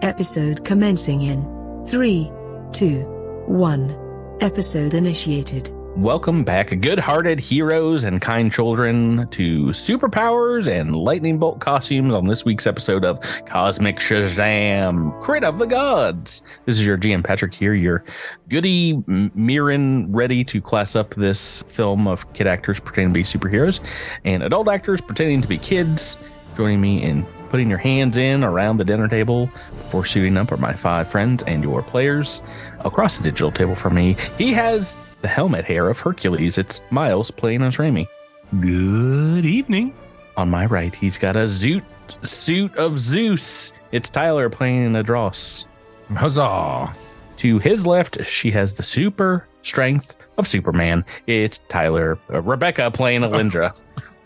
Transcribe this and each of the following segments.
Episode commencing in 3, 2, 1. Episode initiated. Welcome back, good-hearted heroes and kind children, to superpowers and lightning bolt costumes on this week's episode of Cosmic Shazam, Crit of the Gods. This is your GM Patrick here, your goody Mirren, ready to class up this film of kid actors pretending to be superheroes and adult actors pretending to be kids. Joining me in putting your hands in around the dinner table before suiting up are my 5 friends and your players. Across the digital table from me, he has the helmet hair of Hercules. It's Miles playing as Raimi. Good evening. On my right, he's got a suit of Zeus. It's Tyler playing Adros. Huzzah. To his left, she has the super strength of Superman. It's Rebecca playing Alindra.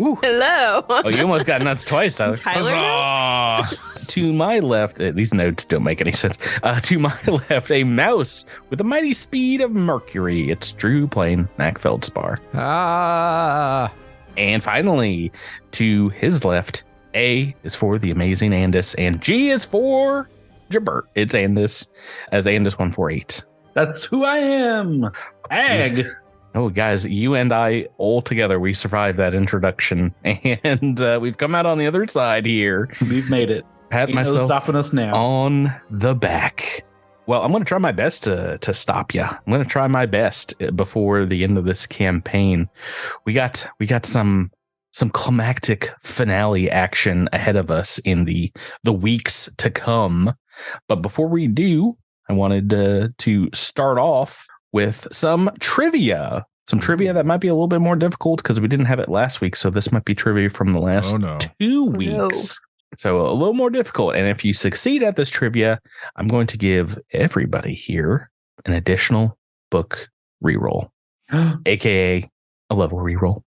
Ooh. Hello. Oh, you almost got nuts twice, Tyler. Huzzah. To my left, these notes don't make any sense. To my left, a mouse with the mighty speed of Mercury. It's Drew playing Mac Feldspar. And finally, to his left, A is for the amazing Andis, and G is for Jabert. It's Andis, as Andis 148. That's who I am. Ag. Oh, guys, you and I all together, we survived that introduction, and we've come out on the other side here. We've made it. Pat myself stopping us now on the back. Well, I'm going to try my best to stop you. I'm going to try my best before the end of this campaign. We got some climactic finale action ahead of us in the weeks to come. But before we do, I wanted to start off with some trivia. Some trivia that might be a little bit more difficult because we didn't have it last week. So this might be trivia from the last 2 weeks. No. So a little more difficult. And if you succeed at this trivia, I'm going to give everybody here an additional book reroll, aka a level reroll.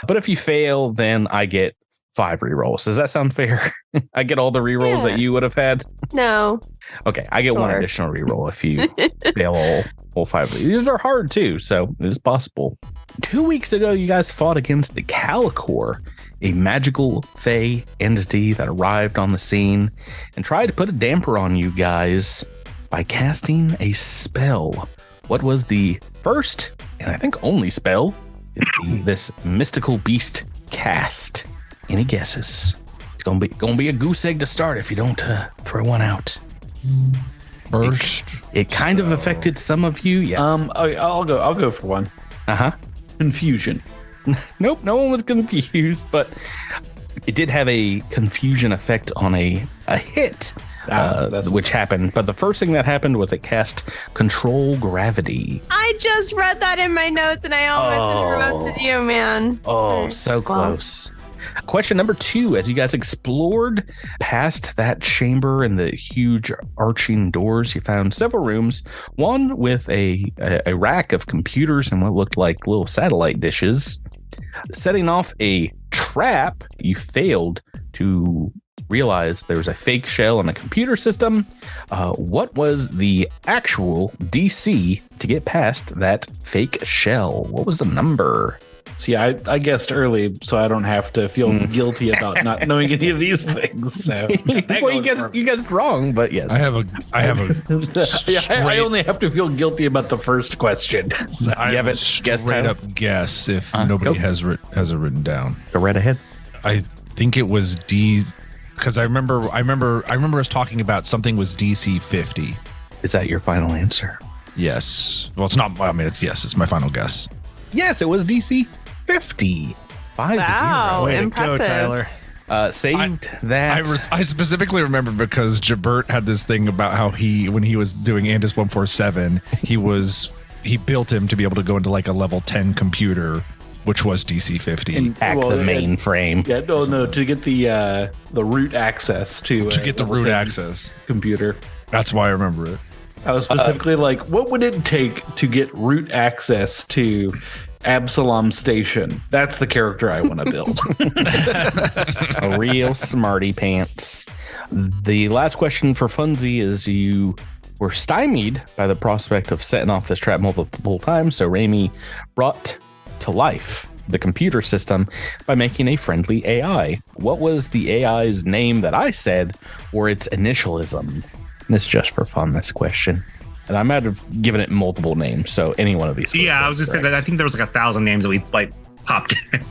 But if you fail, then I get 5 rerolls. Does that sound fair? I get all the rerolls that you would have had? No. Okay, I get 1 additional reroll if you fail all 5. These are hard too, so it's possible. 2 weeks ago, you guys fought against the Calicor, a magical fae entity that arrived on the scene and tried to put a damper on you guys by casting a spell. What was the first and I think only spell this mystical beast cast? Any guesses? It's gonna be a goose egg to start if you don't throw one out. First, it kind of affected some of you. Yes. I'll go for one. Confusion. Nope, no one was confused, but it did have a confusion effect on a hit, which happened. But the first thing that happened was it cast Control Gravity. I just read that in my notes and I almost interrupted you, man. Oh, so close. Question number 2, as you guys explored past that chamber and the huge arching doors, you found several rooms, one with a rack of computers and what looked like little satellite dishes. Setting off a trap, you failed to realize there was a fake shell in a computer system. What was the actual DC to get past that fake shell? What was the number? See, I guessed early, so I don't have to feel guilty about not knowing any of these things. So. Well, you guessed wrong, but yes. I have a I only have to feel guilty about the first question. So I have a straight up guess if nobody has it written down. Go right ahead. I think it was D, because I remember us talking about something was DC 50. Is that your final answer? Yes. Well, it's not. I mean, it's my final guess. Yes, it was DC 50. 5-0. Wow, Way impressive. to go, Tyler. Saved that. I specifically remember because Jabert had this thing about how when he was doing Andis 147, he built him to be able to go into like a level 10 computer, which was DC 50. And hack the mainframe. Yeah, no, to get the root access to get the root access computer. That's why I remember it. I was specifically like, what would it take to get root access to Absalom Station? That's the character I want to build. A real smarty pants. The last question for Funzy is you were stymied by the prospect of setting off this trap multiple times, so Raimi brought to life the computer system by making a friendly AI. What was the AI's name that I said, or its initialism? This is just for fun, this question. And I might have given it multiple names, so any one of these. Yeah, I was just saying that I think there was like 1,000 names that we like popped in.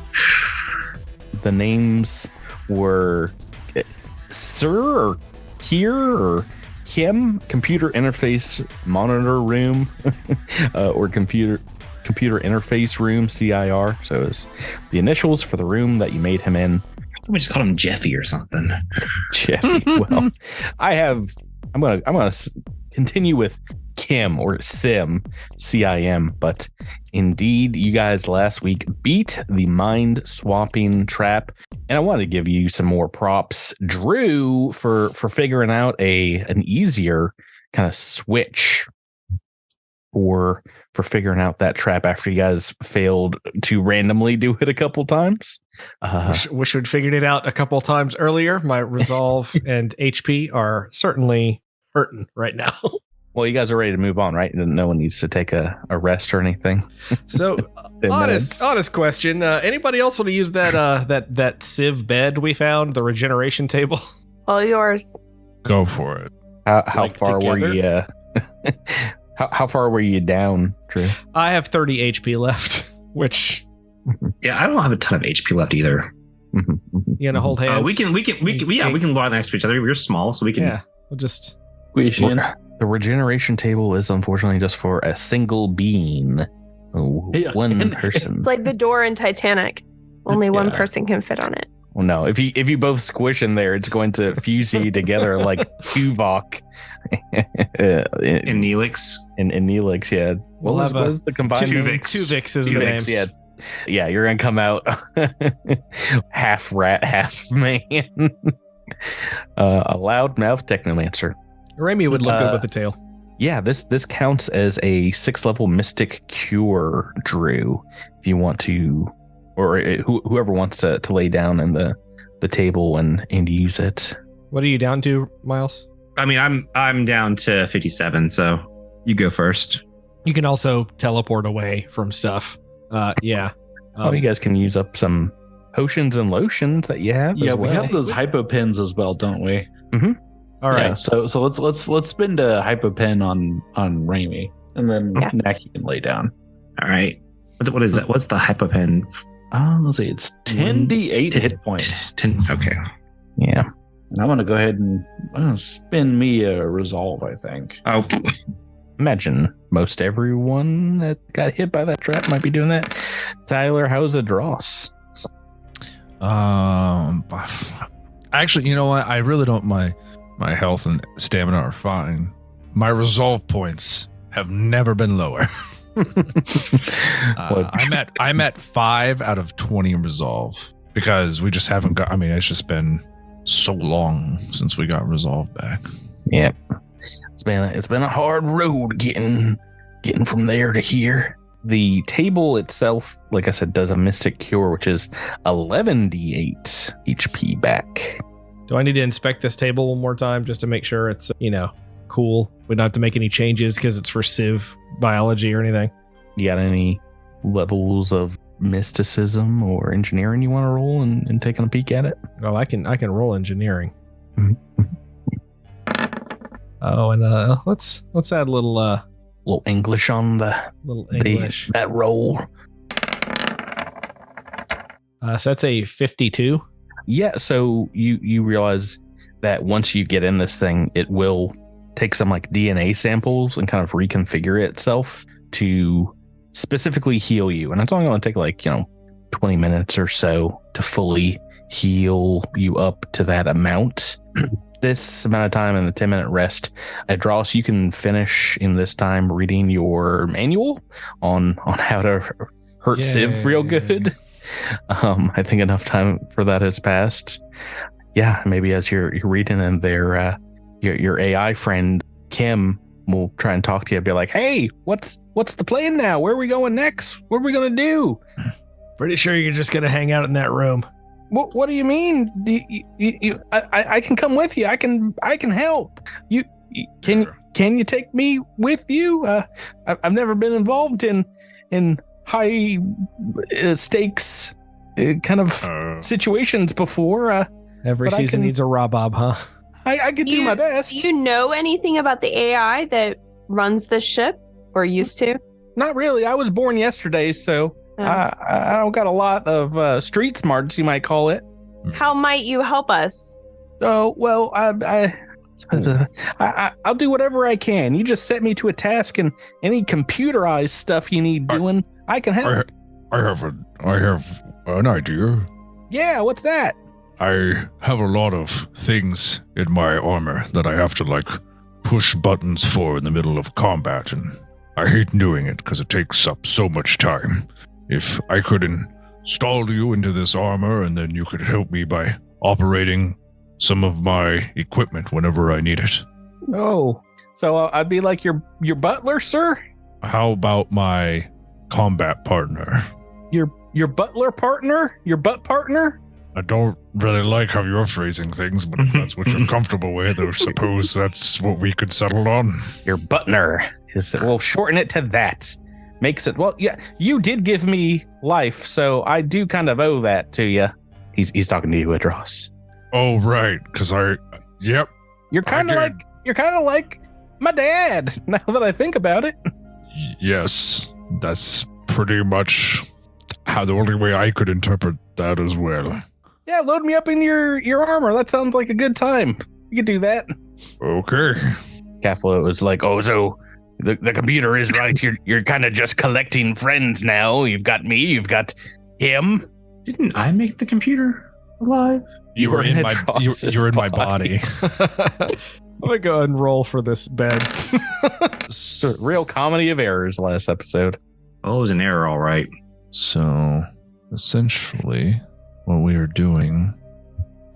The names were Sir or Kier or Kim, computer interface monitor room, or computer interface room, CIR. So it was the initials for the room that you made him in. We just called him Jeffy or something. Jeffy. Well, I'm gonna continue with Kim or Sim, CIM, but indeed you guys last week beat the mind swapping trap, and I wanted to give you some more props, Drew, for figuring out an easier kind of switch for figuring out that trap after you guys failed to randomly do it a couple times. Wish we'd figured it out a couple times earlier. My resolve and HP are certainly hurting right now. Well, you guys are ready to move on, right? No one needs to take a rest or anything. So, honest question. Anybody else want to use that Sivv bed we found, the regeneration table? All yours. Go for it. How Like far together? were you? How far were you down, Drew? I have 30 HP left, which Yeah, I don't have a ton of HP left either. you gonna hold hands. We can lie next to each other. We're small, so we can. Yeah, we'll just. Squish in. The regeneration table is unfortunately just for a single being. Yeah. One person. It's like the door in Titanic. Only one Yeah. person can fit on it. Well, no, if you both squish in there, it's going to fuse you together like Tuvok In Neelix. in Neelix. Yeah. We'll What have was the combined name? Tuvix. Tuvix is the name. Tuvix. Yeah. Yeah, you're gonna come out half rat, half man. A loudmouth technomancer. Remy would look good with the tail. Yeah, this counts as a 6th level mystic cure, Drew. If you want to, or whoever wants to lay down in the table and use it. What are you down to, Miles? I mean, I'm down to 57, so you go first. You can also teleport away from stuff. Yeah. Oh, you guys can use up some potions and lotions that you have. Yeah, as we well. have those hypo pins as well, don't we? All right. Yeah, so let's spend a hypo pin on Raimi, and then Yeah. Nak can lay down. All right. What is that? What's the hypopen? Let's see, it's 10d8 hit points. 10. Okay. Yeah. And I'm gonna go ahead and spin me a resolve, I think. Oh, Imagine most everyone that got hit by that trap might be doing that. Tyler, how's a dross? Actually, you know what? I really don't. My health and stamina are fine. My resolve points have never been lower. I'm at 5 out of 20 resolve because we just haven't got. I mean, it's just been so long since we got resolve back. Yeah. It's been a hard road getting from there to here. The table itself, like I said, does a mystic cure, which is 11d8 HP back. Do I need to inspect this table one more time just to make sure it's, cool? We don't have to make any changes because it's for Sivv biology or anything. You got any levels of mysticism or engineering you want to roll and taking a peek at it? Oh, I can roll engineering. Mhm. Oh, and let's add a little Little English on little English. that roll. So that's a 52. Yeah, so you realize that once you get in this thing, it will take some like DNA samples and kind of reconfigure itself to specifically heal you. And it's only going to take 20 minutes or so to fully heal you up to that amount. This amount of time and the 10-minute rest, Adros, you can finish in this time reading your manual on how to hurt Sivv real good. I think enough time for that has passed. Yeah, maybe as you're reading and your AI friend Kim will try and talk to you and be like, "Hey, what's the plan now? Where are we going next? What are we gonna do?" Pretty sure you're just gonna hang out in that room. What do you mean? I can come with you. I can help. Can you take me with you? I've never been involved in high stakes kind of situations before. Every But I season can- needs a Rabob, huh? I could do my best. Do you know anything about the AI that runs the ship, or used to? Not really. I was born yesterday, so I don't got a lot of street smarts, you might call it. How might you help us? Oh, well, I'll do whatever I can. You just set me to a task, and any computerized stuff you need doing, I can help. I have an idea. Yeah, what's that? I have a lot of things in my armor that I have to like push buttons for in the middle of combat, and I hate doing it because it takes up so much time. If I could install you into this armor, and then you could help me by operating some of my equipment whenever I need it. Oh, so I'd be like your butler, sir? How about my combat partner? Your butler partner? Your butt partner? I don't really like how you're phrasing things, but if that's what you're comfortable with, I suppose that's what we could settle on. Your butler. We'll shorten it to that. Makes it, well, yeah, you did give me life, so I do kind of owe that to you. He's talking to you, Idros. Oh, right, because yep. You're kind of like my dad, now that I think about it. Yes, that's pretty much the only way I could interpret that as well. Yeah, load me up in your armor. That sounds like a good time. You can do that. Okay. Caflo was like, oh, so the computer is right. You're kind of just collecting friends now. You've got me. You've got him. Didn't I make the computer alive? You were in my body. I'm gonna go ahead and roll for this bed. Real comedy of errors last episode. Oh, it was an error, all right. So, essentially, what we are doing...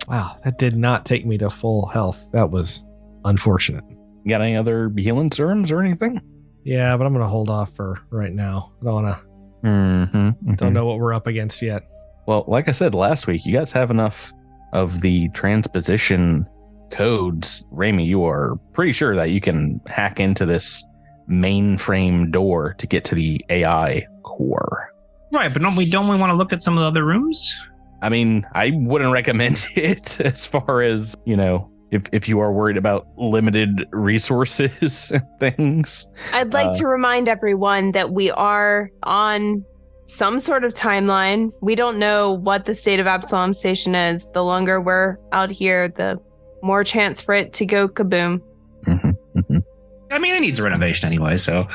Wow, that did not take me to full health. That was unfortunate. You got any other healing serums or anything? Yeah, but I'm gonna hold off for right now. I don't wanna... Mm-hmm. Don't know what we're up against yet. Well, like I said last week, you guys have enough of the transposition codes. Raimi, you are pretty sure that you can hack into this mainframe door to get to the AI core. Right, but don't we want to look at some of the other rooms? I mean, I wouldn't recommend it as far as, if you are worried about limited resources and things. I'd like to remind everyone that we are on some sort of timeline. We don't know what the state of Absalom Station is. The longer we're out here, the more chance for it to go kaboom. Mm-hmm, mm-hmm. I mean, it needs a renovation anyway, so,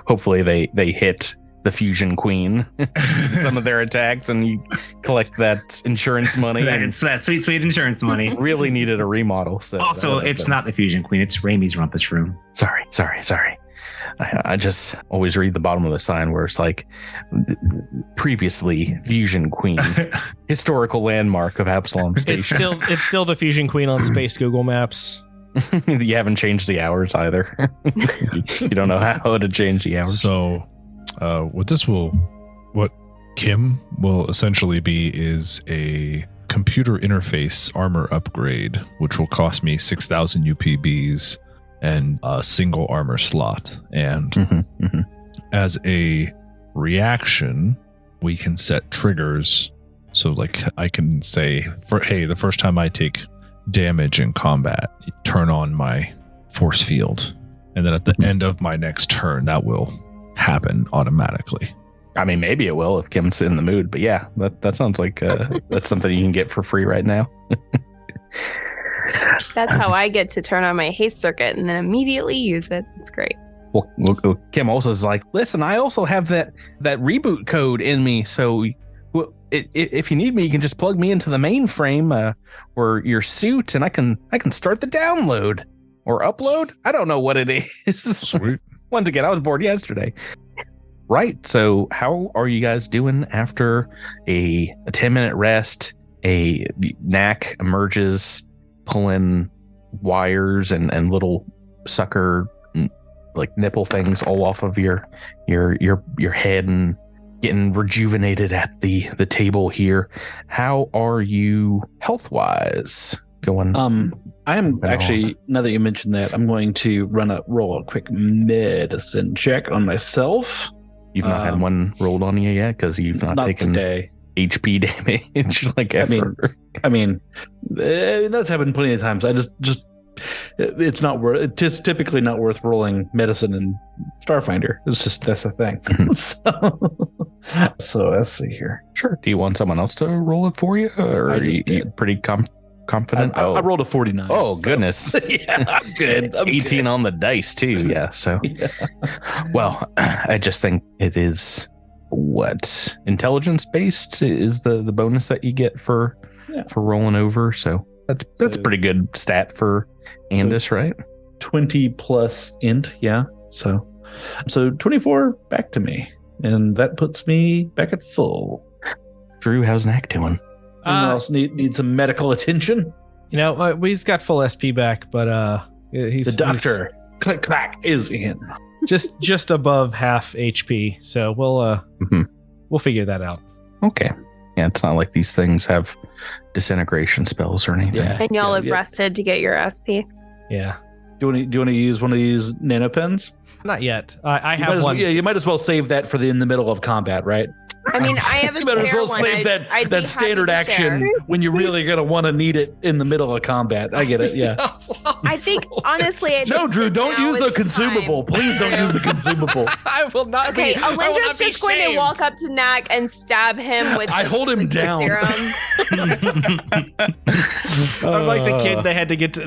Hopefully they hit the Fusion Queen some of their attacks, and you collect that insurance money. It's that sweet insurance money. Really needed a remodel. So also, it's not the Fusion Queen. It's Raimi's rumpus room. Sorry. I just always read the bottom of the sign where it's like, previously Fusion Queen, historical landmark of Absalom Station. It's still the Fusion Queen on space Google Maps. You haven't changed the hours either. You don't know how to change the hours. So, what Kim will essentially be is a computer interface armor upgrade, which will cost me 6,000 UPBs and a single armor slot. And as a reaction, we can set triggers. So, like, I can say, the first time I take damage in combat, turn on my force field, and then at the end of my next turn that will happen automatically. I mean, maybe it will if Kim's in the mood, but yeah, that sounds like that's something you can get for free right now. That's how I get to turn on my haste circuit and then immediately use it. It's great. Well, Kim also is like, listen, I also have that reboot code in me, so if you need me, you can just plug me into the mainframe or your suit, and I can start the download or upload. I don't know what it is. Sweet. Once again, I was bored yesterday. Right. So how are you guys doing after a 10-minute rest? A knack emerges, pulling wires and little sucker like nipple things all off of your head and getting rejuvenated at the table here. How are you health wise going? I am actually, now that you mentioned that, I'm going to roll a quick medicine check on myself. You've not had one rolled on you yet because you've not taken today. HP damage like ever. I mean, that's happened plenty of times. I just it's not worth. It's typically not worth rolling medicine in Starfinder. It's just that's the thing. So let's see here. Sure. Do you want someone else to roll it for you, or I are just you did. pretty confident? I rolled a 49. Oh so- goodness. Yeah, I'm good. I'm 18 good. on the dice too. Yeah. So, Yeah. well, I just think it is what intelligence based is the bonus that you get for rolling over. So that's a pretty good stat for Andis, right? 20 plus int. Yeah. So 24 back to me. And that puts me back at full. Drew, how's Knack doing? Anyone else need some medical attention? You know, he's got full SP back, but he's The doctor, click clack, is in. he's just above half HP. So we'll figure that out. Okay. Yeah, it's not like these things have disintegration spells or anything. Yeah. And y'all Yeah, have yeah. rested to get your SP. Yeah, Do you want to use one of these nano pens? not yet. I You might have as well- one. yeah, you might as well save that for in the middle of combat, right? I mean, I have a You might as spare well one. save I'd be that happy standard to action share. when you're really gonna want to need it in the middle of combat. I get it. Yeah. I think honestly, I No, think Drew, don't now use is the consumable. time. Please don't use the consumable. I will not Okay, be. I will Alindra's not be just going to shamed. walk up to Knack and stab him with. I hold him with the down. serum. I'm like the kid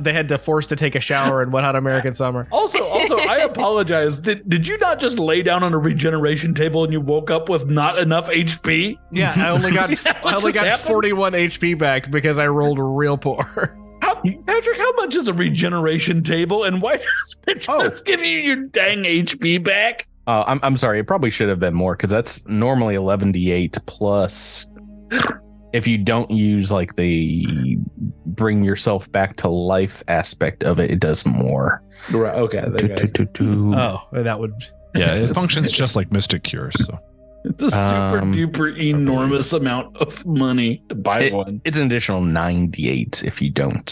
they had to force to take a shower in Wet Hot American Summer. Also, I apologize. Did you not just lay down on a regeneration table and you woke up with not enough HP? Yeah, I only got just happened? 41 HP back because I rolled real poor. Patrick, how much is a regeneration table, and why does it just give you your dang HP back? I'm sorry. It probably should have been more because that's normally 11d8 plus. If you don't use like the bring yourself back to life aspect of it, it does more. Right. Okay. Oh, that would. Yeah, it functions just like Mystic Cure. So It's a super duper enormous amount of money to buy one. It's an additional 98 if you don't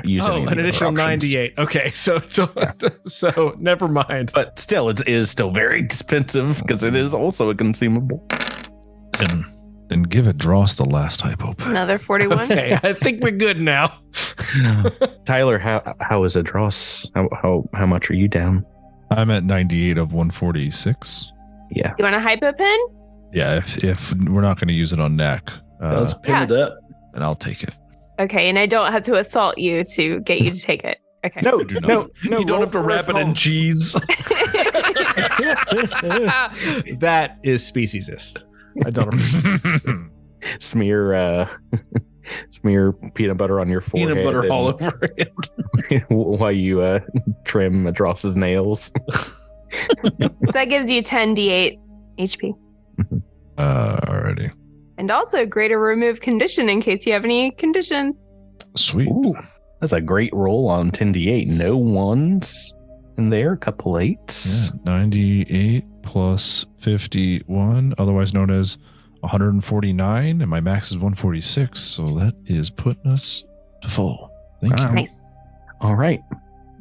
use any of the an additional other options. 98. Okay, so never mind. But still, it is still very expensive because it is also a consumable. then give it Dross the last hypo pen. Another 41. Okay, I think we're good now. Tyler, how is it, Dross? How much are you down? I'm at 98 of 146. Yeah. You want a hypo pin? Yeah, if we're not going to use it on neck, Let's pin it up. then I'll take it. Okay, and I don't have to assault you to get you to take it. Okay. No, do no, not. no. You don't have to wrap it in cheese. That is speciesist. I don't. smear peanut butter on your forehead. Peanut butter and- all over it. while you trim Dross's nails. So that gives you 10 d8 HP. Alrighty. And also greater remove condition in case you have any conditions. Sweet. Ooh, that's a great roll on 10d8. No ones in there, a couple eights. Yeah, 98 plus 51, otherwise known as 149, and my max is 146. So that is putting us to full. Thank you. Nice. All right.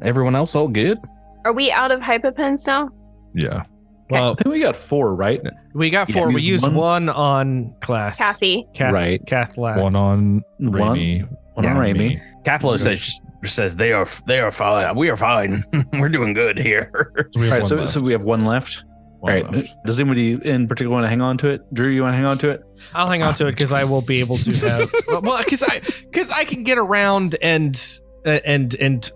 Everyone else all good? Are we out of hypopens now? Yeah. Well, I think we got 4, right? we got 4. Yes. We used one on Kathy. Right. Kath left. One on One- Raimi. one on Raimi. Cathlo says they are fine. We are fine. We're doing good here. So we All have right, one left. so we have one left. One All right. left. Does anybody in particular want to hang on to it? Drew, you want to hang on to it? I'll hang on to it because I will be able to have. Well, because I can get around and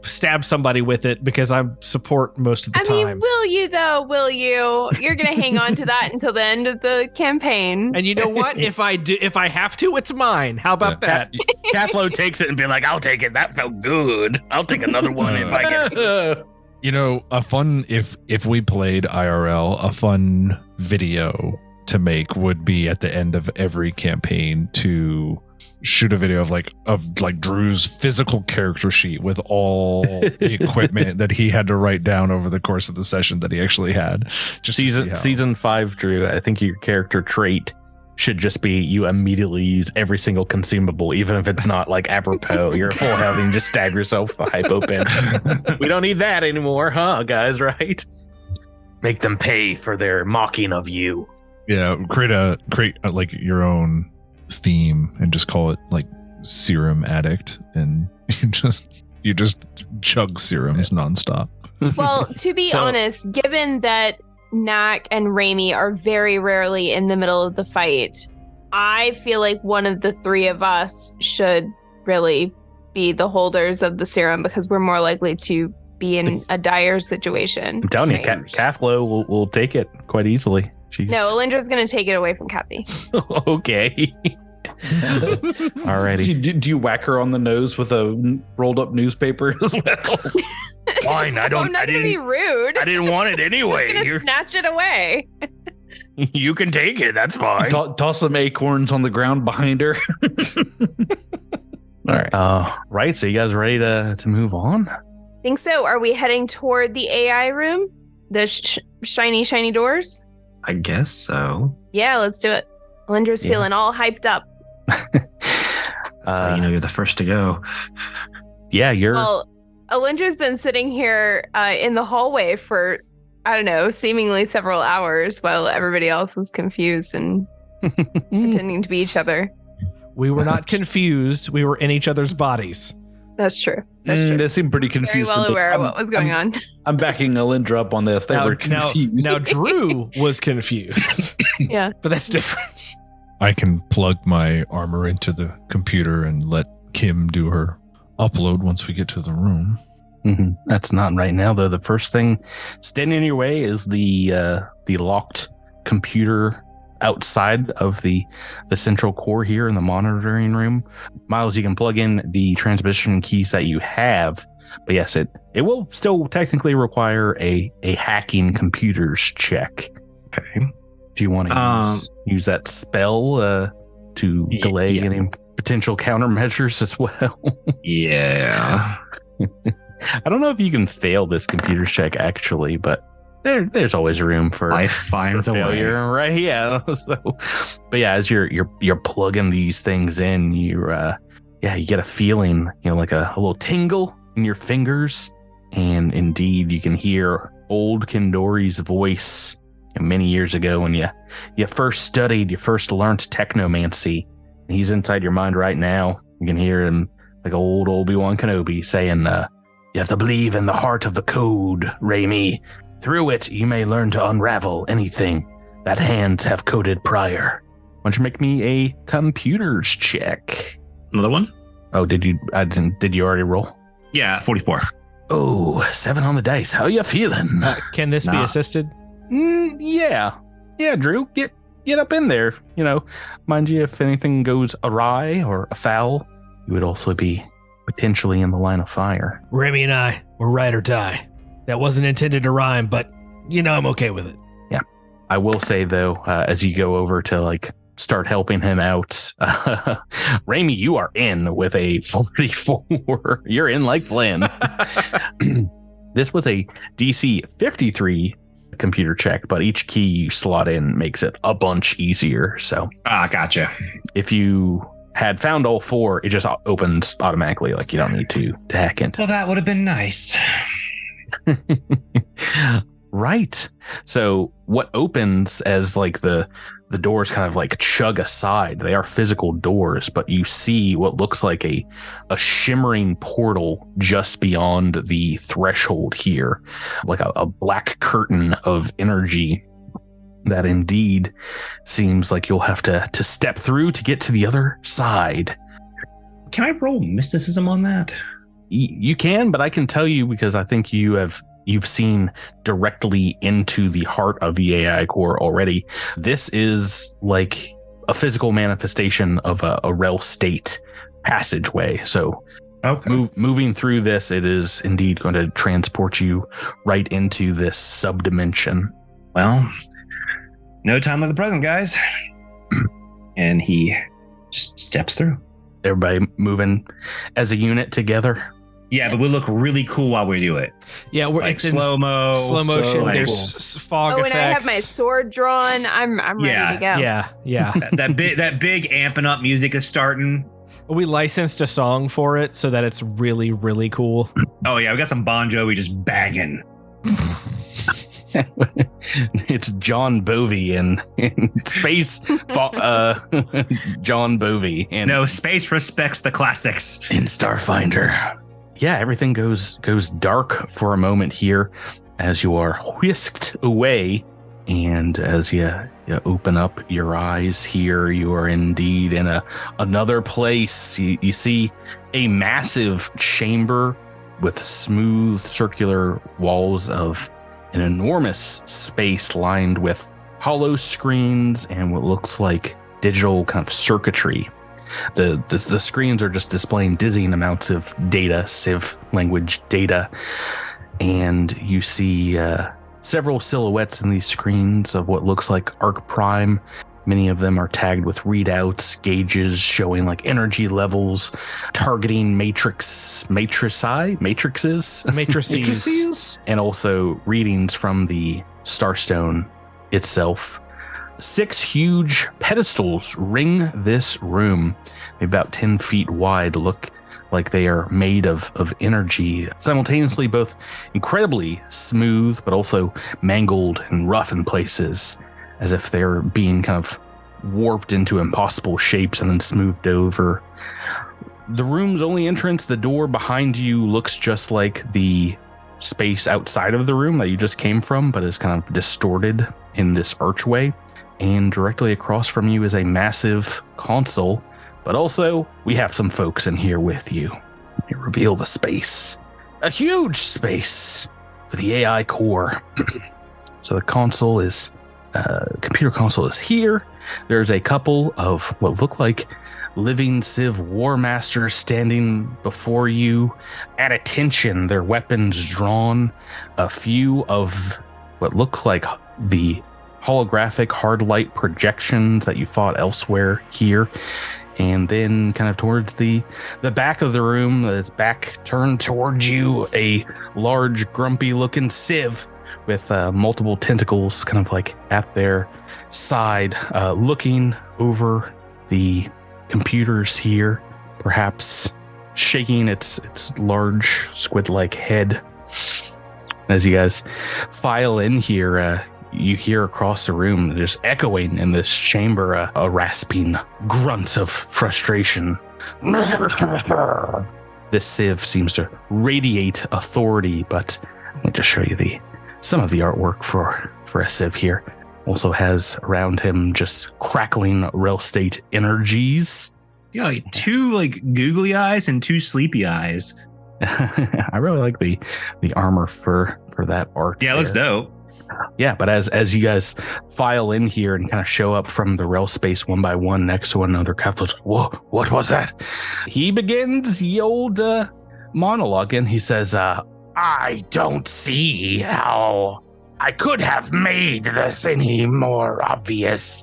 stab somebody with it because I support most of the I time. mean, will you though? Will you? You're gonna hang on to that until the end of the campaign. And you know what? If I have to, it's mine. How about that? Cathlo takes it and be like, I'll take it. That felt good. I'll take another one if I get You know, a fun if we played IRL, a fun video to make would be at the end of every campaign to shoot a video of like Drew's physical character sheet with all the equipment that he had to write down over the course of the session that he actually had. Just to see how- season 5, Drew. I think your character trait should just be you immediately use every single consumable, even if it's not like apropos. You're full health and just stab yourself with a hypo pen. We don't need that anymore, huh, guys? Right? Make them pay for their mocking of you. Yeah, create like your own theme and just call it like Serum Addict, and you just chug serums nonstop. Well, to be honest, given that Nak and Raimi are very rarely in the middle of the fight, I feel like one of the three of us should really be the holders of the serum because we're more likely to be in a dire situation. I'm telling you, Cathlo will take it quite easily. No, Alindra's going to take it away from Kathy. Okay. Alrighty. Do you whack her on the nose with a rolled up newspaper as well? Fine, I don't. I'm not going to be rude. I didn't want it anyway. I'm just going to snatch it away. You can take it. That's fine. Toss some acorns on the ground behind her. All right. Right. So you guys ready to move on? Think so. Are we heading toward the AI room? The shiny doors? I guess so. Yeah, let's do it. Alindra's feeling all hyped up. That's how you know you're the first to go. Yeah, you're. Well, Alindra's been sitting here in the hallway for, I don't know, seemingly several hours while everybody else was confused and pretending to be each other. We were not confused. We were in each other's bodies. That's true. That's true. They seem pretty confused. Very well aware of what was going on. I'm backing Alindra up on this. They were confused. Now Drew was confused. Yeah. But that's different. I can plug my armor into the computer and let Kim do her upload once we get to the room. Mm-hmm. That's not right now, though. The first thing standing in your way is the locked computer outside of the central core here in the monitoring room. Miles, you can plug in the transmission keys that you have, but yes, it will still technically require a hacking computers check. Okay. Do you want to use that spell to delay any potential countermeasures as well? Yeah. I don't know if you can fail this computer check actually, but there's always room for life finds a way, right? Yeah. So, but yeah, as you're plugging these things in, you get a feeling, like a little tingle in your fingers, and indeed you can hear old Kendori's voice many years ago when you first studied, you first learned technomancy. He's inside your mind right now. You can hear him like old Obi-Wan Kenobi saying, "You have to believe in the heart of the code, Raimi. Through it, you may learn to unravel anything that hands have coded prior." Why don't you make me a computers check? Another one? Oh, did you already roll? Yeah, 44. Oh, 7 on the dice. How you feeling? Can this be assisted? Yeah, Drew, get up in there. Mind you, if anything goes awry or afoul, you would also be potentially in the line of fire. Remy and I were ride or die. That wasn't intended to rhyme, but I'm okay with it. Yeah, I will say though, as you go over to start helping him out, Raimi, you are in with a 44. You're in like planned. This was a DC 53 computer check, but each key you slot in makes it a bunch easier. So, gotcha. If you had found all 4, it just opens automatically. You don't need to hack into. Well, that would have been nice. Right. So what opens as the doors kind of chug aside, they are physical doors, but you see what looks like a shimmering portal just beyond the threshold here, like a black curtain of energy that indeed seems like you'll have to step through to get to the other side. Can I roll mysticism on that? You can, but I can tell you because I think you've seen directly into the heart of the AI core already. This is like a physical manifestation of a rel state passageway. So moving through this, it is indeed going to transport you right into this subdimension. Well, no time like the present, guys. And he just steps through. Everybody moving as a unit together. Yeah, but we look really cool while we do it. Yeah, it's slow motion. There's fog effects. And I have my sword drawn. I'm ready to go. Yeah. that big amping up music is starting. We licensed a song for it so that it's really, really cool. Oh yeah, we got some Bon Jovi just banging. It's John Bovey in space. John Bovey. And No, space respects the classics. in Starfinder. Yeah, everything goes dark for a moment here as you are whisked away. And as you open up your eyes here, you are indeed in another place. You see a massive chamber with smooth circular walls of an enormous space lined with hollow screens and what looks like digital kind of circuitry. The screens are just displaying dizzying amounts of data, Sivv language data, and you see several silhouettes in these screens of what looks like Arc Prime. Many of them are tagged with readouts, gauges showing like energy levels, targeting matrices, and also readings from the Starstone itself. 6 huge pedestals ring this room, about 10 feet wide, look like they are made of energy, simultaneously both incredibly smooth, but also mangled and rough in places, as if they're being kind of warped into impossible shapes and then smoothed over. The room's only entrance, the door behind you, looks just like the space outside of the room that you just came from, but is kind of distorted in this archway. And directly across from you is a massive console, but also we have some folks in here with you. Let me reveal the space. A huge space for the AI core. So the console is, computer console is here. There's a couple of what look like living Sivv War Masters standing before you at attention, their weapons drawn. A few of what look like the holographic hard light projections that you fought elsewhere here. And then kind of towards the back of the room, its back turned towards you, a large grumpy looking Sivv with multiple tentacles kind of like at their side, looking over the computers here, perhaps shaking its large squid-like head. As you guys file in here, you hear across the room, just echoing in this chamber, a rasping grunt of frustration. This Sivv seems to radiate authority, but let me just show you some of the artwork for a Sivv here. Also has around him just crackling real estate energies. Yeah, like 2 like googly eyes and 2 sleepy eyes. I really like the armor for that art. Yeah, it looks dope. Yeah, but as you guys file in here and kind of show up from the rail space one by one next to one another, Kefla's, whoa, what was that? He begins the old monologue, and he says, I don't see how I could have made this any more obvious.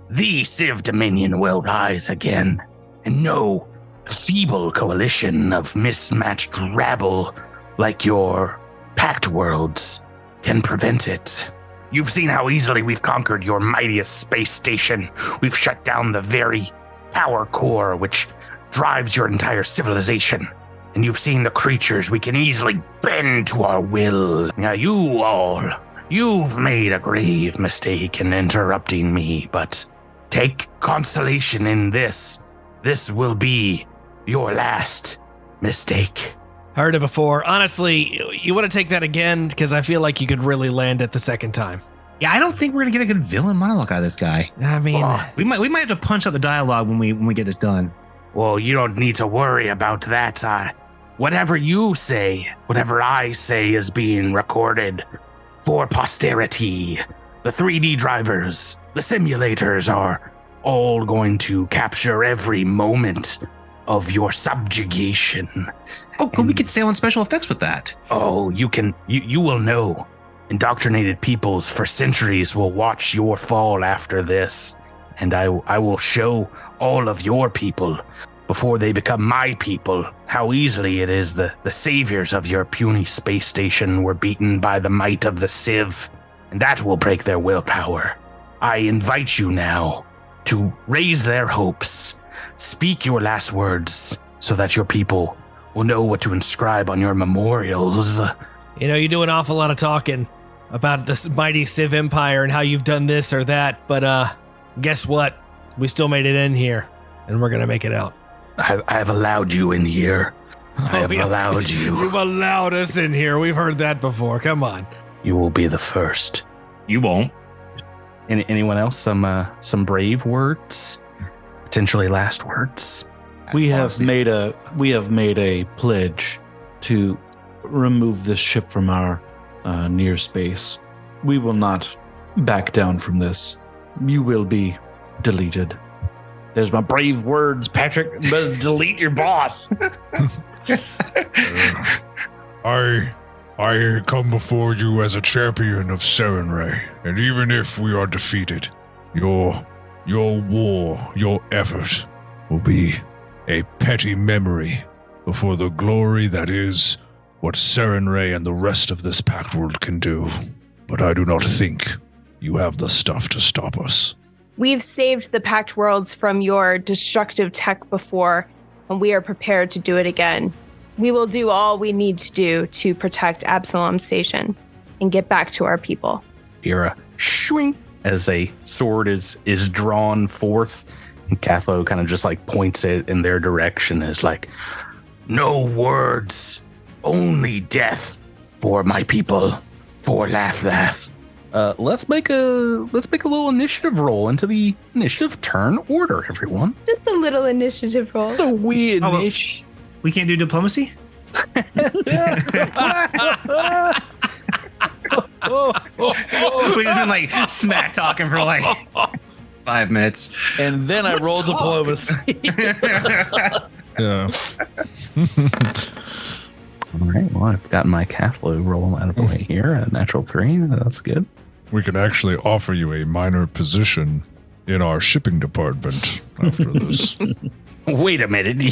The Sivv Dominion will rise again, and no feeble coalition of mismatched rabble like your Pact Worlds can prevent it. You've seen how easily we've conquered your mightiest space station. We've shut down the very power core which drives your entire civilization. And you've seen the creatures we can easily bend to our will. Now you've made a grave mistake in interrupting me, but take consolation in this. This will be your last mistake. Heard it before. Honestly, you want to take that again? Because I feel like you could really land it the second time. Yeah, I don't think we're gonna get a good villain monologue out of this guy. I mean, we might have to punch out the dialogue when we get this done. Well, you don't need to worry about that. Whatever you say, whatever I say is being recorded for posterity. The 3D drivers, the simulators are all going to capture every moment of your subjugation. Oh, we could stay on special effects with that. Oh, you will know. Indoctrinated peoples for centuries will watch your fall after this, and I will show all of your people before they become my people how easily it is the saviors of your puny space station were beaten by the might of the Sivv, and that will break their willpower. I invite you now to raise their hopes. Speak your last words so that your people will know what to inscribe on your memorials. you do an awful lot of talking. about this mighty Sivv Empire and how you've done this or that, but guess what? We still made it in here, and we're gonna make it out. I've allowed you in here. I have allowed you. You've allowed us in here. We've heard that before. Come on. You will be the first. You won't. Anyone else? Some brave words, potentially last words. We have made a pledge to remove this ship from our near space. We will not back down from this. You will be deleted. There's my brave words, Patrick. Delete your boss. I come before you as a champion of Serenray, and even if we are defeated, your war, your effort will be a petty memory before the glory that is what Serenray and the rest of this Pact World can do. But I do not think you have the stuff to stop us. We've saved the Pact Worlds from your destructive tech before, and we are prepared to do it again. We will do all we need to do to protect Absalom Station and get back to our people. Ira, shwing, as a sword is drawn forth, and Cathlo kind of just like points it in their direction, is like, no words, only death for my people, for Laugh. Let's make a little initiative roll into the initiative turn order, everyone. Just a little initiative roll. So we We can't do diplomacy? oh. We've just been like smack talking for like 5 minutes. And then I rolled talk. diplomacy. Yeah. All right, well, I've got my Cathlo roll out of the way here, a natural 3. That's good. We can actually offer you a minor position in our shipping department after this. Wait a minute,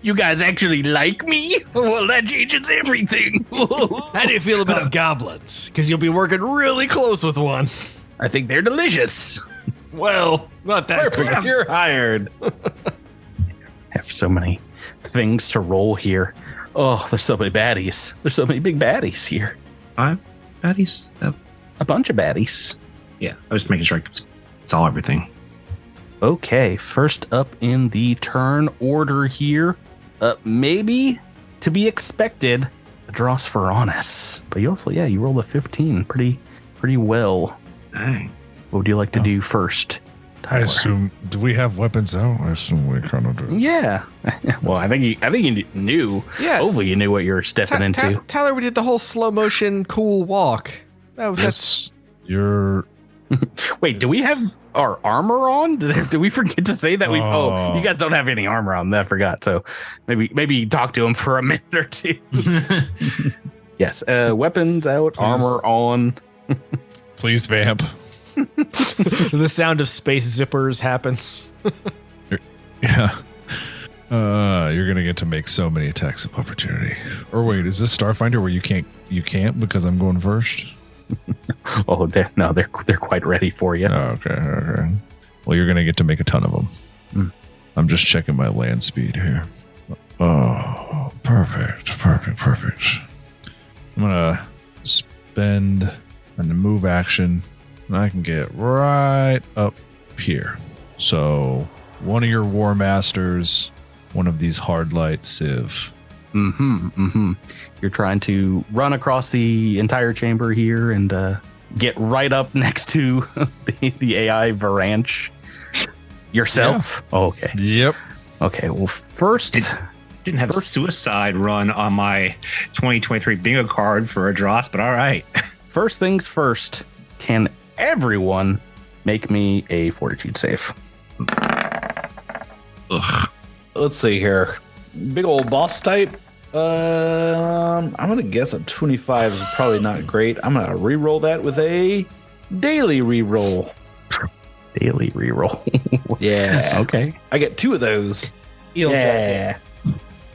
you guys actually like me? Well, that changes everything. How do you feel about goblins? Because you'll be working really close with one. I think they're delicious. Well, not that Perfect. close. You're hired. I have so many things to roll here. Oh, there's so many baddies. There's so many big baddies here. 5 baddies? A bunch of baddies. Yeah, I was making sure I saw everything. Okay, first up in the turn order here, maybe to be expected, Dross Veronis. But you also, you rolled a 15 pretty well. Dang. What would you like to do first, I Tyler? assume, do we have weapons out? I assume we kind of do. Yeah. Well, I think you knew. Yeah. Hopefully you knew what you were stepping into. Tyler, we did the whole slow motion cool walk. That's You're... Wait, do we have our armor on? Did we forget to say that? Oh. You guys don't have any armor on. I forgot. So maybe talk to him for a minute or two. Yes. Weapons out, Please. armor on. Please vamp. the sound of space zippers happens. Yeah. You're gonna get to make so many attacks of opportunity. Or wait, is this Starfinder where you can't because I'm going first? Oh, they're quite ready for you. Oh, okay. Well, you're gonna get to make a ton of them. Mm. I'm just checking my land speed here. Oh, perfect. I'm gonna spend a move action, and I can get right up here. So one of your War Masters, one of these hard light Sivv. You're trying to run across the entire chamber here and get right up next to the AI Varanche yourself. Yeah. Oh, okay. Yep. Okay. Well, first, Didn't have a suicide run on my 2023 bingo card for a dross, but all right. First things first. Can everyone make me a fortitude save? Ugh. Let's see here. Big old boss type. I'm gonna guess a 25 is probably not great. I'm gonna re-roll that with a daily re-roll. Daily reroll. Yeah. Okay. I get 2 of those. Yeah.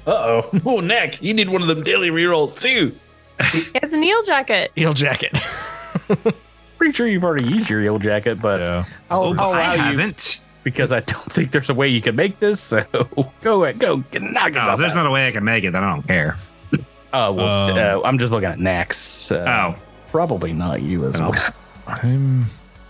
Uh-oh. Oh, Nick, you need one of them daily re-rolls too. It's an eel jacket. Eel jacket. Pretty sure you've already used your eel jacket, but Yeah. I'll allow I you haven't. because I don't think there's a way you can make this. So go ahead, knock No, yourself if there's out. not a way I can make it, then I don't care. I'm just looking at Nax. probably not you as well. I'm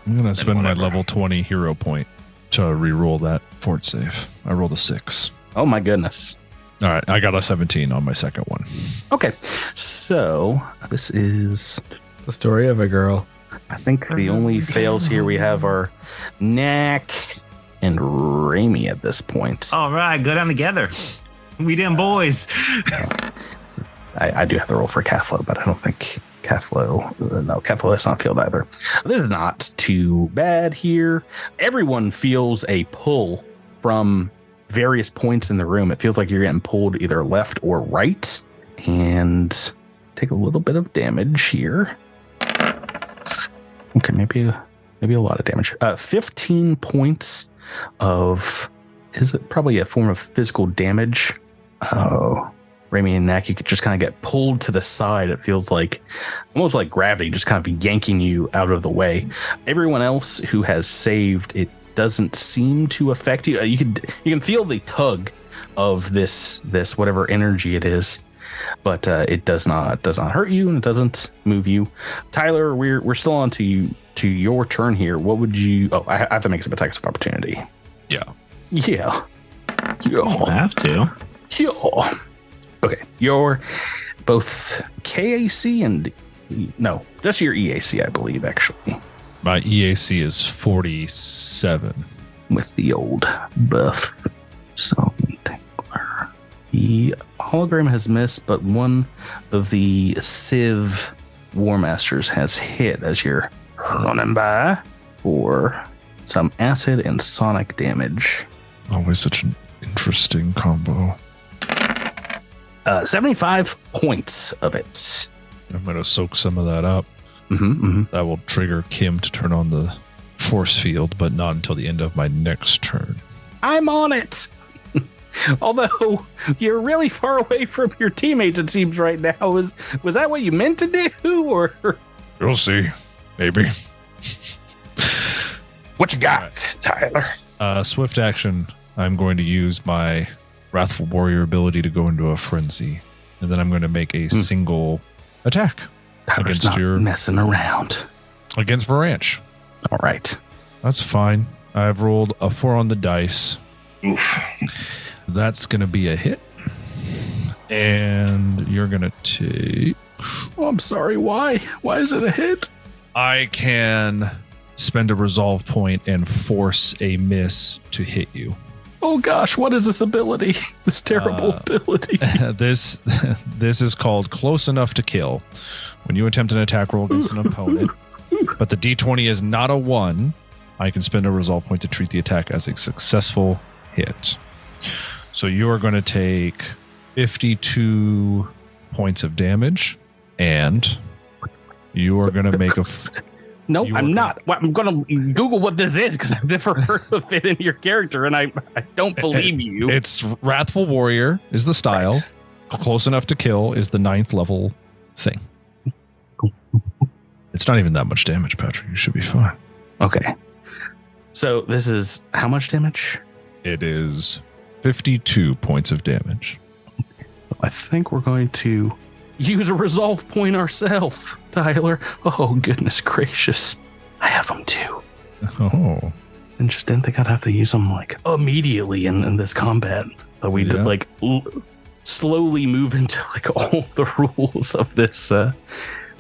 gonna spend my whatever. level 20 hero point to re-roll that fort save. I rolled a 6. Oh my goodness. All right, I got a 17 on my second one. Okay, so this is, The story of a girl. I think the only fails here we have are Knack and Raimi at this point. All right, go down together. We them boys. I do have to roll for Caflo, but I don't think Caflo has not failed either. This is not too bad here. Everyone feels a pull from various points in the room. It feels like you're getting pulled either left or right, and take a little bit of damage here. Okay, maybe a lot of damage. 15 points of, is it probably a form of physical damage? Oh, Raimi and Knack, you could just kind of get pulled to the side. It feels like almost like gravity just kind of yanking you out of the way. Everyone else who has saved, it doesn't seem to affect you. You can feel the tug of this whatever energy it is, but it does not hurt you, and it doesn't move you. Tyler, we're still on to your turn here. What would you? Oh, I have to make some attacks of opportunity. Yeah. You have to. Yeah. Okay, you're both KAC and no, just your EAC, I believe, actually, My EAC is 47. with the old buff. So, the hologram has missed, but one of the Sivv War Masters has hit as you're running by for some acid and sonic damage. Always such an interesting combo. 75 points of it. I'm going to soak some of that up. Mm-hmm. That will trigger Kim to turn on the force field, but not until the end of my next turn. I'm on it. Although you're really far away from your teammates, it seems right now. Was that what you meant to do, or You'll see. Maybe. what you got, Tyler? Swift action. I'm going to use my Wrathful Warrior ability to go into a frenzy. And then I'm going to make a single attack Tyler's against not your- messing around. against Varanch. All right. That's fine. I've rolled a 4 on the dice. Oof. That's going to be a hit. And you're going to take... Oh, I'm sorry. Why? Why is it a hit? I can spend a resolve point and force a miss to hit you. Oh gosh, what is this ability? This terrible ability. This is called Close Enough to Kill. When you attempt an attack roll against an opponent, but the d20 is not a 1, I can spend a resolve point to treat the attack as a successful hit. So you are going to take 52 points of damage, and you are going to make a... No, You I'm are not. Well, I'm going to Google what this is because I've never heard of it in your character, and I don't believe you. It's Wrathful Warrior is the style. Right. Close Enough to Kill is the 9th level thing. It's not even that much damage, Patrick. You should be fine. Okay. So this is how much damage? It is 52 points of damage. I think we're going to use a resolve point ourselves, Tyler. Oh, goodness gracious. I have them too. Oh. And just didn't think I'd have to use them like immediately in this combat. So we did Yeah. like slowly move into like all the rules of this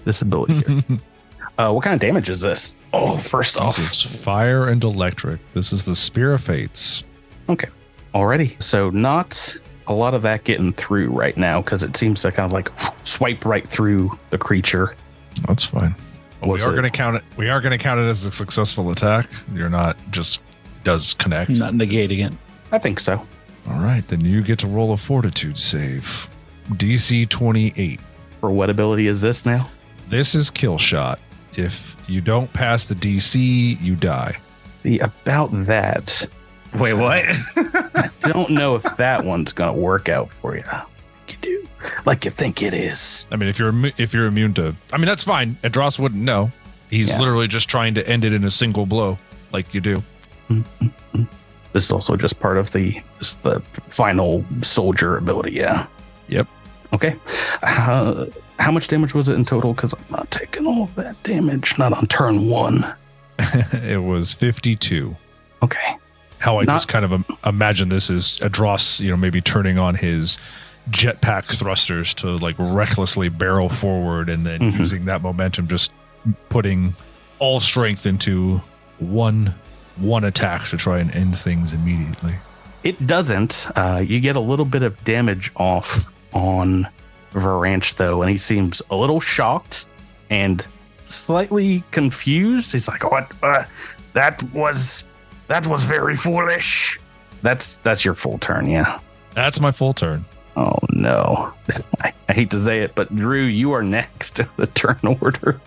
this ability here. What kind of damage is this? Oh, first off. This is fire and electric. This is the Spear of Fates. Okay. Alrighty. So not a lot of that getting through right now because it seems to kind of like swipe right through the creature. That's fine. Well, we Was are it- going to count it. We are going to count it as a successful attack. You're not just does connect. Not negating it. I think so. All right, then you get to roll a fortitude save. DC 28. For what ability is this now? This is kill shot. If you don't pass the DC, you die. About that. Wait, what? I don't know if that one's gonna work out for you. You do, like you think it is. I mean, if you're immune to, I mean, that's fine. Andros wouldn't know. He's Yeah. literally just trying to end it in a single blow, like you do. This is also just part of the final soldier ability. Yeah. Yep. Okay. How much damage was it in total? Because I'm not taking all of that damage? Not on turn 1. It was 52. Okay. How I just kind of imagine this is Adros, maybe turning on his jetpack thrusters to like recklessly barrel forward and then using that momentum, just putting all strength into one attack to try and end things immediately. It doesn't. You get a little bit of damage off on Varanch, though, and he seems a little shocked and slightly confused. He's like, "What? That was very foolish." That's your full turn, yeah. That's my full turn. Oh no! I hate to say it, but Drew, you are next in the turn order.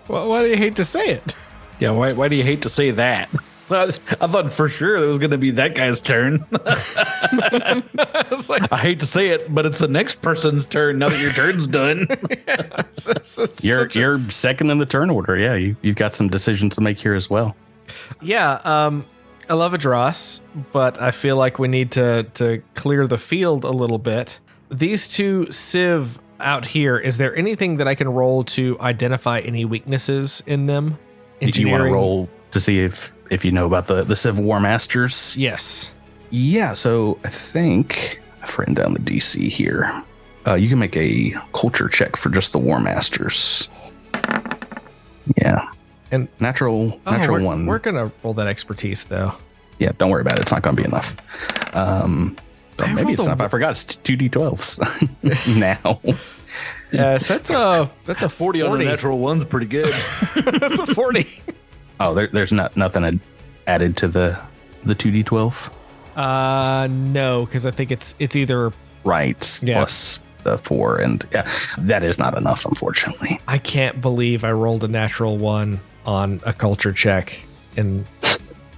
Well, why do you hate to say it? Yeah, why do you hate to say that? I thought for sure it was going to be that guy's turn. It's like, I hate to say it, but it's the next person's turn now that your turn's done. You're second in the turn order. Yeah, you've got some decisions to make here as well. yeah. I love Adros, but I feel like we need to clear the field a little bit. These two Sivv out here, is there anything that I can roll to identify any weaknesses in them? Do you want to roll to see if you know about the Sivv War Masters? Yes. Yeah, so I think I've written down the DC here. You can make a culture check for just the War Masters. Yeah. And natural one. We're gonna roll that expertise though. Yeah, don't worry about it. It's not gonna be enough. Maybe it's not. I forgot it's 2d12s now. Yes, that's a 40 on the natural one's pretty good. That's a 40. Oh, there's nothing added to the 2d12. No, because I think it's either right plus the 4, and yeah, that is not enough, unfortunately. I can't believe I rolled a natural 1 on a culture check in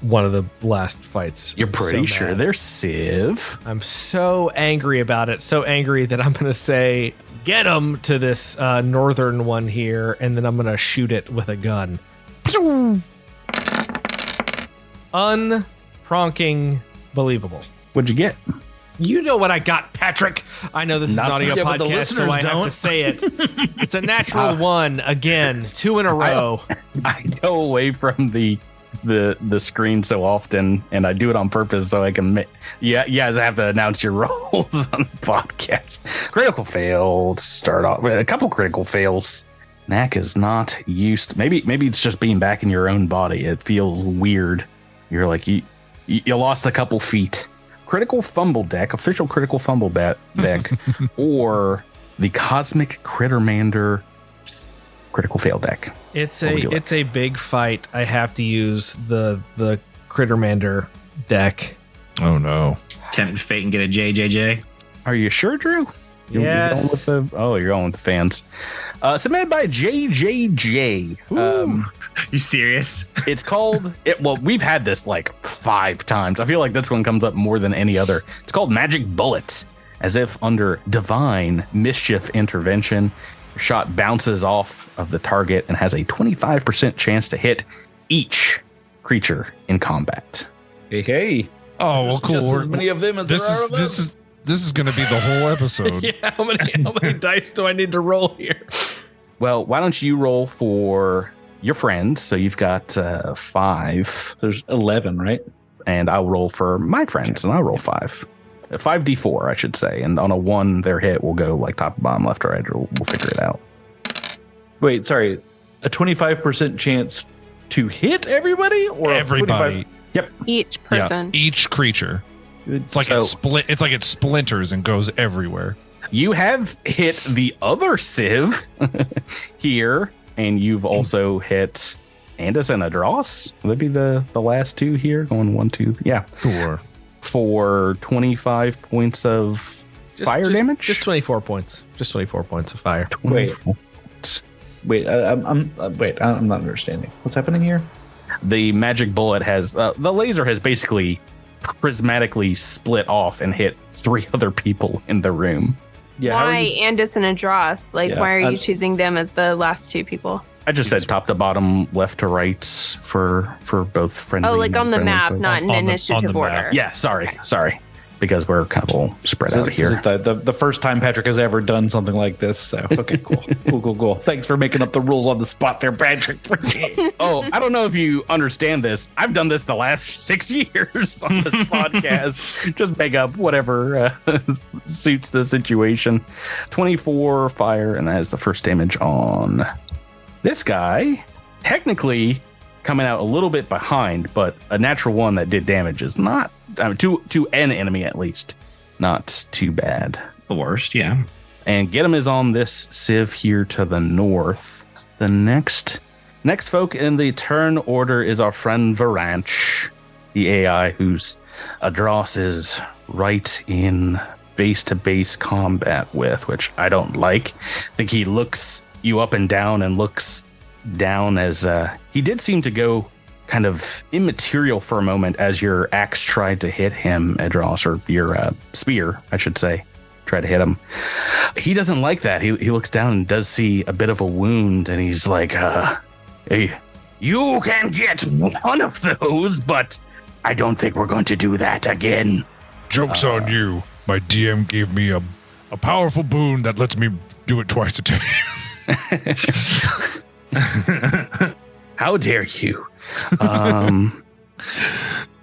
one of the last fights. You're pretty sure they're Sivv. I'm so angry about it. So angry that I'm going to say, get him to this northern one here, and then I'm going to shoot it with a gun. Unpronking believable. What'd you get? You know what I got, Patrick. I know this is an audio podcast, so I have to say it. It's a natural 1 again, 2 in a row. I go away from the screen so often, and I do it on purpose so I can. You guys have to announce your roles on the podcast. Critical fail to start off with. A couple critical fails. Mac is not used. Maybe it's just being back in your own body. It feels weird. You're like you lost a couple feet. Critical fumble deck, official critical fumble deck, or the Cosmic Crittermander critical fail deck. It's a big fight. I have to use the Crittermander deck. Oh no! Tempt fate and get a JJJ. Are you sure, Drew? Yes. You're going with the fans. Submitted by JJJ. You serious? It's called well, we've had this like 5 times. I feel like this one comes up more than any other. It's called Magic Bullet. As if under divine mischief intervention, your shot bounces off of the target and has a 25% chance to hit each creature in combat. Hey. Oh, well, cool. Just as many of them as there are of us. This is going to be the whole episode. Yeah, how many dice do I need to roll here? Well, why don't you roll for your friends? So you've got 5. There's 11, right? And I'll roll for my friends, and I'll roll 5. 5d4, I should say. And on a 1, their hit will go like top, bottom, left, or right. Or we'll figure it out. Wait, sorry. A 25% chance to hit everybody, or everybody? Yep. Each person. Yeah, each creature. It's like it's like it splinters and goes everywhere. You have hit the other Sivv here, and you've also hit Andis and Adros. Would that be the last 2 here? Going 1, 2, yeah. Sure. For 25 points of fire damage? Just 24 points. Just 24 points of fire. Wait, I'm not understanding. What's happening here? The magic bullet has the laser has basically prismatically split off and hit 3 other people in the room. Yeah. Why Andis and Adros? Like, Yeah, why are you choosing them as the last 2 people? I just said top to bottom, left to right for both friendly. Oh, like on the friendly map, folks. not in On the initiative map. order. Yeah, sorry. because we're kind of all spread out here. This is the first time Patrick has ever done something like this. So, okay, cool. Thanks for making up the rules on the spot there, Patrick. Oh, I don't know if you understand this. I've done this the last 6 years on this podcast. Just make up whatever suits the situation. 24 fire, and that is the first damage on this guy. Technically coming out a little bit behind, but a natural one that did damage is not, to an enemy at least, not too bad. The worst, yeah. And get him is on this Sivv here to the north. The next folk in the turn order is our friend Varanch, the AI whose Adros is right in base-to-base combat with, which I don't like. I think he looks you up and down and looks down as he did seem to go kind of immaterial for a moment as your axe tried to hit him, Adros, or your spear, I should say, tried to hit him. He doesn't like that. He looks down and does see a bit of a wound, and he's like, hey, you can get one of those, but I don't think we're going to do that again. Joke's on you. My DM gave me a powerful boon that lets me do it twice a day. How dare you?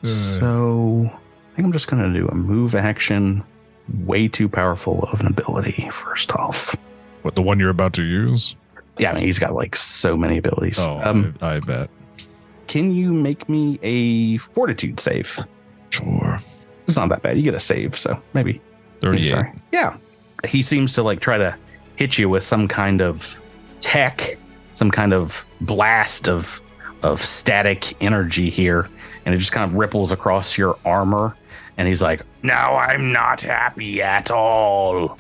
So I think I'm just going to do a move action. Way too powerful of an ability, first off. What, the one you're about to use? Yeah, I mean, he's got like so many abilities. Oh, I bet. Can you make me a fortitude save? Sure. It's not that bad. You get a save, so maybe 38. Sorry. Yeah. He seems to like try to hit you with some kind of tech, some kind of blast of static energy here, and it just kind of ripples across your armor. And he's like, "Now I'm not happy at all."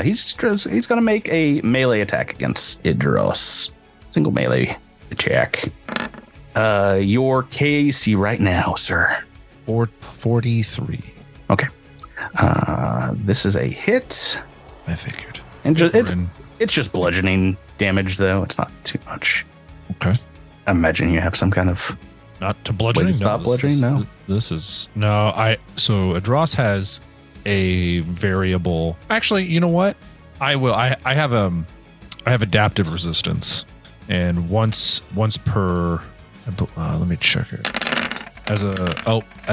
He's going to make a melee attack against Idros. Single melee check. Your KC right now, sir. 43. Okay. This is a hit. I figured. And it's just bludgeoning damage, though. It's not too much. Okay. I imagine you have some kind of not to bludgeoning. Way to stop bludgeoning. No. So Adros has a variable. Actually, you know what? I will. I have adaptive resistance, and once per. Let me check it. As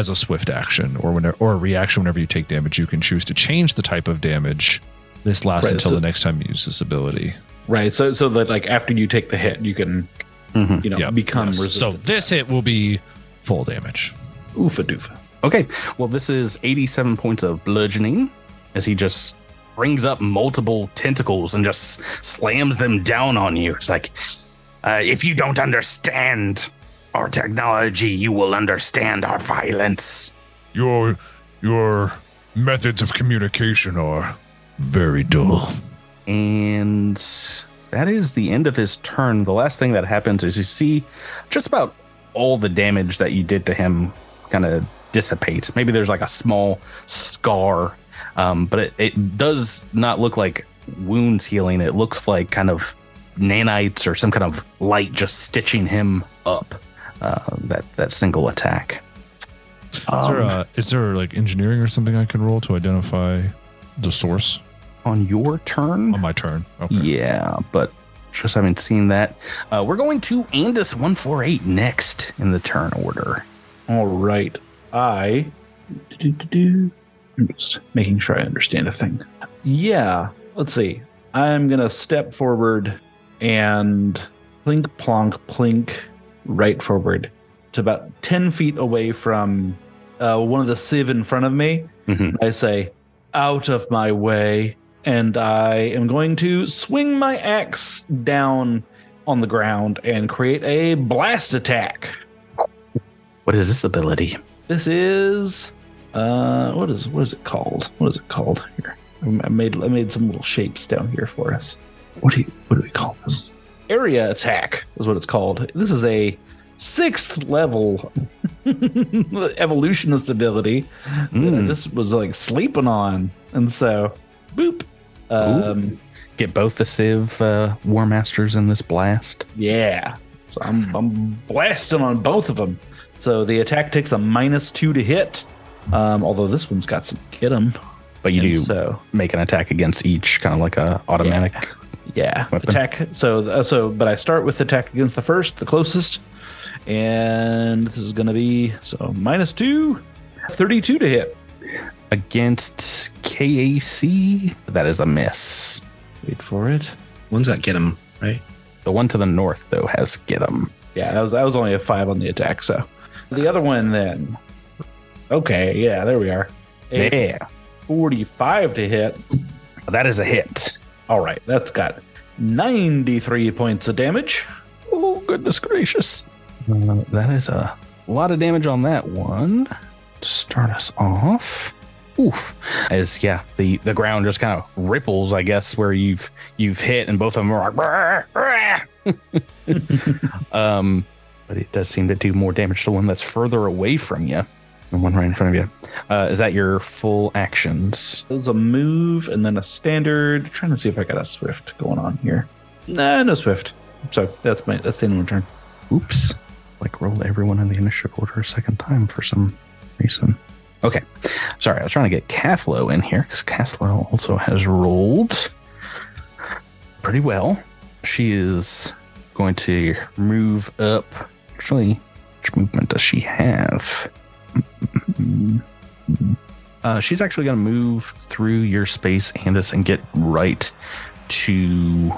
a swift action or a reaction, whenever you take damage, you can choose to change the type of damage. This lasts until the next time you use this ability. Right. So that like after you take the hit, you can become resistant. So this hit will be full damage. Oofa doofa. Okay. Well, this is 87 points of bludgeoning as he just brings up multiple tentacles and just slams them down on you. It's like, if you don't understand our technology, you will understand our violence. Your methods of communication are very dull. And that is the end of his turn. The last thing that happens is you see just about all the damage that you did to him kind of dissipate. Maybe there's like a small scar, but it does not look like wounds healing. It looks like kind of nanites or some kind of light just stitching him up. That single attack. Is there like engineering or something I can roll to identify the source? On your turn? On my turn. Okay. Yeah, but just haven't seen that. We're going to Andis 148 next in the turn order. All right. I'm just making sure I understand a thing. Yeah. Let's see. I'm going to step forward and plink, plonk, plink right forward to about 10 feet away from one of the Sivv in front of me. Mm-hmm. I say, out of my way. And I am going to swing my axe down on the ground and create a blast attack. What is this ability? This is what is it called? What is it called here? I made some little shapes down here for us. What do we call this? Area attack is what it's called. This is a 6th level evolutionist ability that I just was like sleeping on, and so boop. Get both the Sivv War Masters in this blast. Yeah, so I'm blasting on both of them. So the attack takes a -2 to hit, Although this one's got some get 'em. But you And do so make an attack against each, kind of like a automatic. yeah, weapon. attack. But I start with attack against the first, the closest, and this is going to be -2, 32 to hit. Against KAC, that is a miss. Wait for it. One's got get him, right? The one to the north, though, has get 'em. Yeah, that was only a 5 on the attack. So the other one then. Okay, yeah, there we are. Yeah, 45 to hit. that is a hit. All right, that's got 93 points of damage. Oh, goodness gracious. That is a lot of damage on that one. To start us off. Oof. As the ground just kind of ripples, I guess, where you've hit, and both of them are like but it does seem to do more damage to the one that's further away from you. The one right in front of you. Is that your full actions? There's a move and then a standard. Trying to see if I got a swift going on here. Nah, no swift. So that's the end of my turn. Oops. Like rolled everyone in the initiative order a second time for some reason. Okay. Sorry, I was trying to get Cathlo in here because Cathlo also has rolled pretty well. She is going to move up. Actually, which movement does she have? She's actually going to move through your space, Andis, and get right to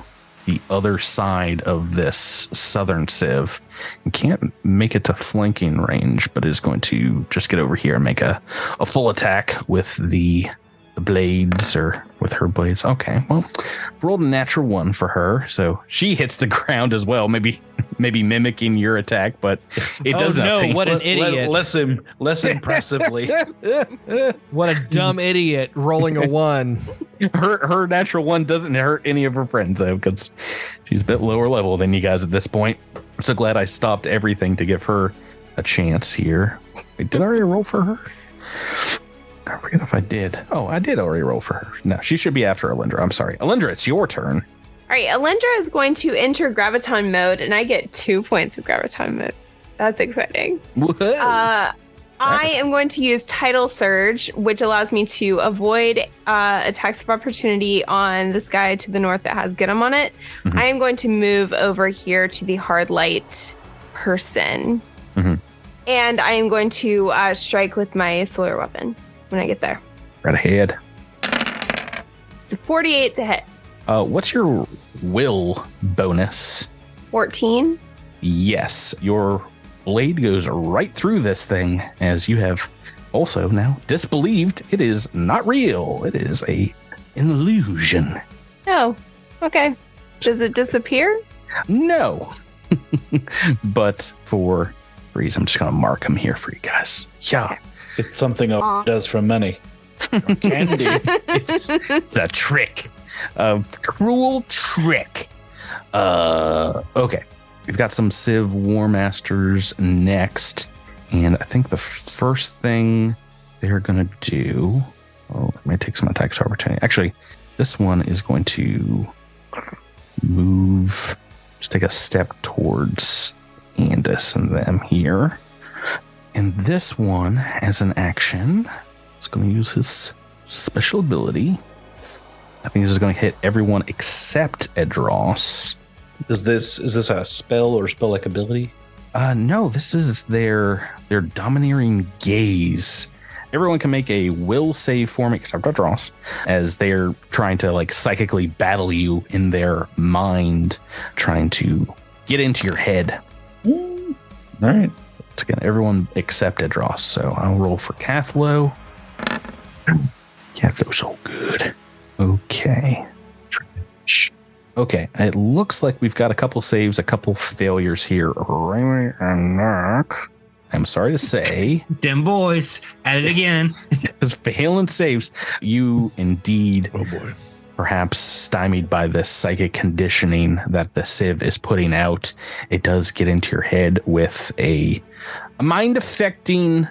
the other side of this southern Sivv. And can't make it to flanking range, but is going to just get over here and make a full attack with the blades, or with her blades. Okay, well, rolled a natural 1 for her, so she hits the ground as well. Maybe mimicking your attack, but it does nothing. No, what an idiot. Less impressively. What a dumb idiot rolling a 1. Her natural 1 doesn't hurt any of her friends, though, because she's a bit lower level than you guys at this point. I'm so glad I stopped everything to give her a chance here. Wait, did I already roll for her? I forget if I did. Oh, I did already roll for her. No, she should be after Alindra. I'm sorry. Alindra, it's your turn. All right, Alindra is going to enter Graviton mode, and I get 2 points of Graviton mode. That's exciting. I am going to use Tidal Surge, which allows me to avoid attacks of opportunity on this guy to the north that has Get 'em on it. Mm-hmm. I am going to move over here to the Hard Light person. Mm-hmm. And I am going to strike with my solar weapon when I get there. Right ahead. It's a 48 to hit. What's your will bonus? 14. Yes, your blade goes right through this thing, as you have also now disbelieved it is not real. It is an illusion. Oh, okay. Does it disappear? No. But for reason, I'm just going to mark him here for you guys. Yeah. It's something a does for many. Candy. It's a trick. A cruel trick. Okay. We've got some Sivv War Masters next. And I think the first thing they're going to do... Oh, it may take some attacks of opportunity. Actually, this one is going to move... Just take a step towards Andis and them here. And this one, as an action, is going to use his special ability. I think this is going to hit everyone except Edros. Is this a spell or spell-like ability? No, this is their domineering gaze. Everyone can make a will save for me, except Edros, as they're trying to like psychically battle you in their mind, trying to get into your head. All right. Again, everyone except Edros. So I'll roll for Cathlo. Cathlo's so good. Okay. Okay. It looks like we've got a couple saves, a couple failures here. I'm sorry to say. Them boys at it again. Failing saves. You indeed. Oh boy. Perhaps stymied by the psychic conditioning that the Sivv is putting out. It does get into your head with a mind-affecting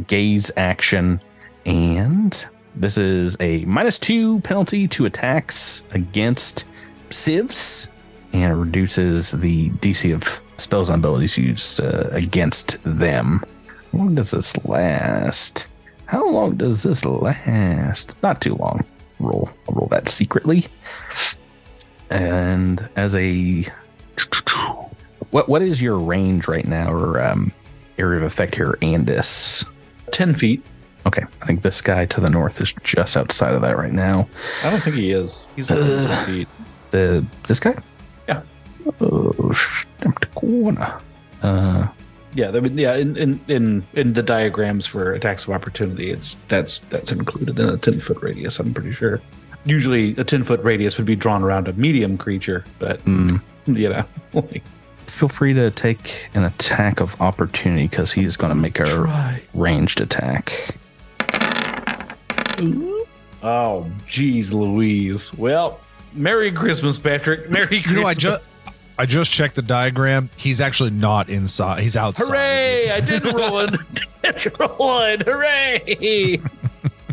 gaze action. And this is a -2 penalty to attacks against Sivs, and it reduces the DC of spells and abilities used against them. How long does this last? How long does this last? Not too long. I'll roll that secretly. And as a what is your range right now, or area of effect here, Andis? 10 feet. Okay, I think this guy to the north is just outside of that right now. I don't think he is. He's like 10 feet. This guy? Yeah. Oh, stamped corner. Yeah, in the diagrams for attacks of opportunity, that's included in a 10-foot radius, I'm pretty sure. Usually a 10-foot radius would be drawn around a medium creature, but feel free to take an attack of opportunity because he is going to make a ranged attack. Oh, geez, Louise. Well, Merry Christmas, Patrick. Merry Christmas. I just checked the diagram. He's actually not inside. He's outside. Hooray! I did roll a natural one. Hooray!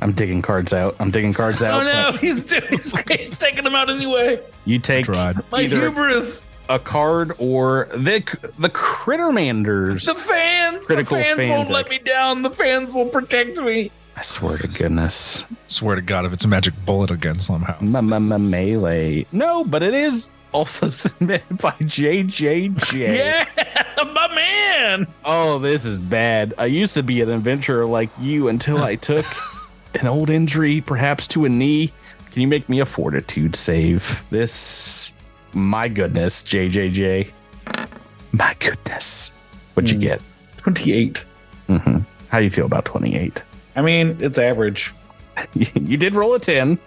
I'm digging cards out. Oh no, he's taking them out anyway. You take my hubris. A card or the Crittermanders. The fans won't let me down. The fans will protect me. I swear to goodness. Swear to God, if it's a magic bullet again somehow. Melee. No, but it is also submitted by JJJ. Yeah, my man. Oh, this is bad. I used to be an adventurer like you until I took an old injury, perhaps to a knee. Can you make me a fortitude save? My goodness, JJJ. My goodness. What'd you get? 28. Mm-hmm. How do you feel about 28? I mean, it's average. You did roll a 10.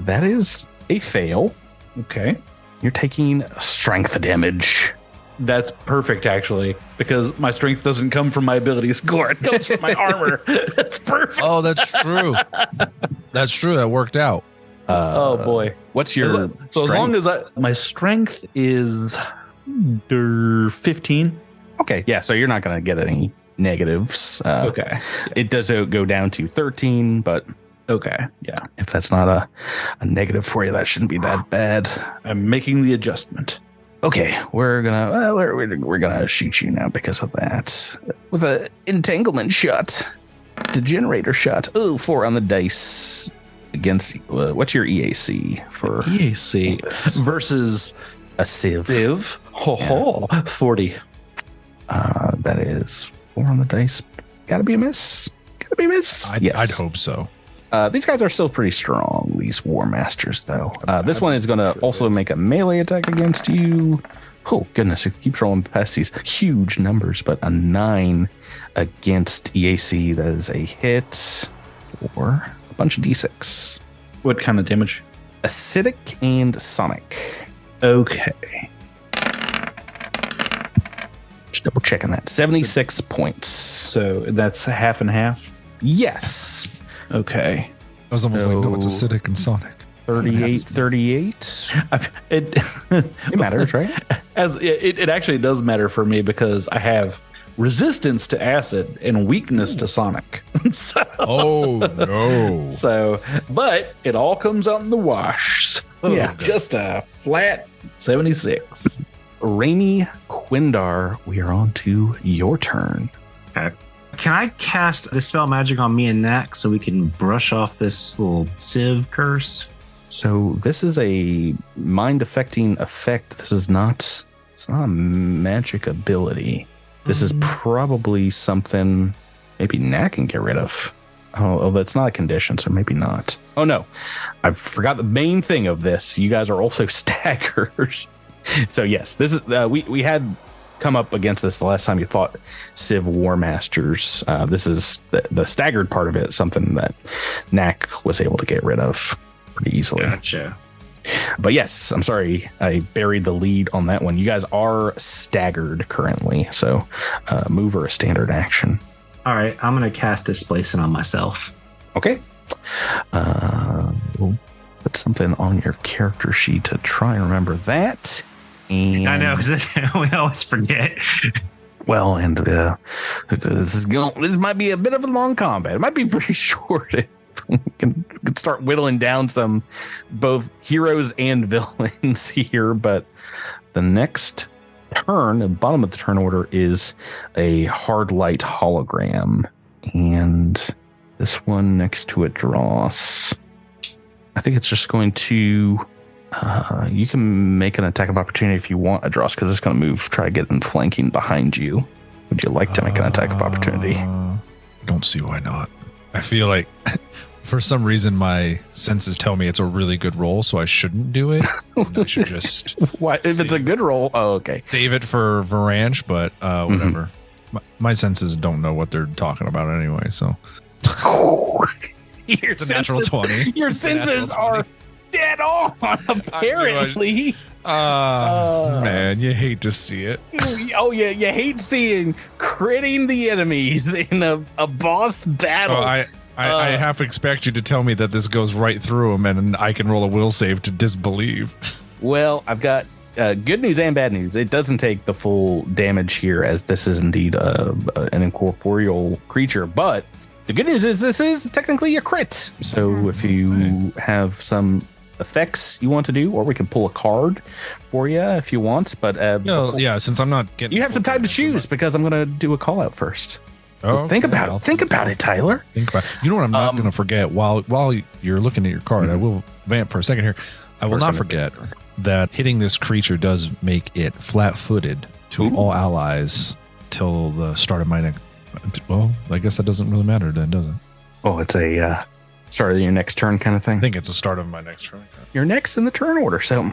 That is a fail. Okay. You're taking strength damage. That's perfect, actually, because my strength doesn't come from my ability score. It comes from my armor. That's perfect. Oh, that's true. That's true. That worked out. Oh, boy. What's your So as long as my strength is 15. Okay, yeah, so you're not going to get any negatives. Okay. It does go down to 13, but okay, yeah. If that's not a negative for you, that shouldn't be that bad. I'm making the adjustment. Okay, we're gonna shoot you now because of that with a entanglement shot, degenerator shot. Oh, 4 on the dice against what's your EAC for EAC versus a Sivv? Sivv. Ho, 40. That is 4 on the dice. Gotta be a miss. I'd hope so. These guys are still pretty strong, these War Masters, though. This one is going to also make a melee attack against you. Oh, goodness. It keeps rolling past these huge numbers, but a 9 against EAC. That is a hit for a bunch of D6. What kind of damage? Acidic and sonic. Okay. Just double checking that. 76 points. So that's half and half? Yes. Okay. I was almost like, no, it's acidic and sonic. 38. It matters, right? As it actually does matter for me because I have resistance to acid and weakness to sonic. Oh no. So, but it all comes out in the wash. So Yeah. Just a flat 76. Rainy Quindar, we are on to your turn. Can I cast Dispel Magic on me and Nak so we can brush off this little Sivv curse? So this is a mind-affecting effect. It's not a magic ability. This is probably something maybe Nak can get rid of. Oh, that's not a condition, so maybe not. Oh, no. I forgot the main thing of this. You guys are also staggered. So, yes, this is we had come up against this the last time you fought Sivv War Masters. This is the staggered part of it, something that Nak was able to get rid of pretty easily. Gotcha. But yes, I'm sorry, I buried the lead on that one. You guys are staggered currently, so move or a standard action. All right, I'm going to cast Displacement on myself. Okay. We'll put something on your character sheet to try and remember that. And I know, because we always forget. Well, and this might be a bit of a long combat. It might be pretty short. We can start whittling down some both heroes and villains here, but the next turn, the bottom of the turn order, is a hard light hologram. And This one next to a Dross. I think it's just going to. You can make an attack of opportunity if you want a Dross, because it's going to move, try to get in flanking behind you. Would you like to make an attack of opportunity? Don't see why not. I feel like for some reason my senses tell me it's a really good roll, so I shouldn't do it. I should just. Why? If it's a good roll, oh, okay. Save it for Varanche, but whatever. My senses don't know what they're talking about anyway, so. It's a natural 20. Your senses are dead on, apparently. Man, you hate to see it. Oh, yeah, you hate seeing critting the enemies in a boss battle. I half expect you to tell me that this goes right through them and I can roll a will save to disbelieve. Well, I've got good news and bad news. It doesn't take the full damage here, as this is indeed an incorporeal creature, but the good news is this is technically a crit. So if you have some effects you want to do, or we can pull a card for you if you want. But yeah, since I'm not getting, you have some time to choose, because I'm going to do a call out first. Oh, think about it. Think about it, Tyler. Think about it. You know what I'm not going to forget while you're looking at your card. I will vamp for a second here. I will not forget that hitting this creature does make it flat-footed to all allies till the start of my next. Well, I guess that doesn't really matter then, does it? Oh, it's a start of your next turn kind of thing. I think it's the start of my next turn. You're next in the turn order. So,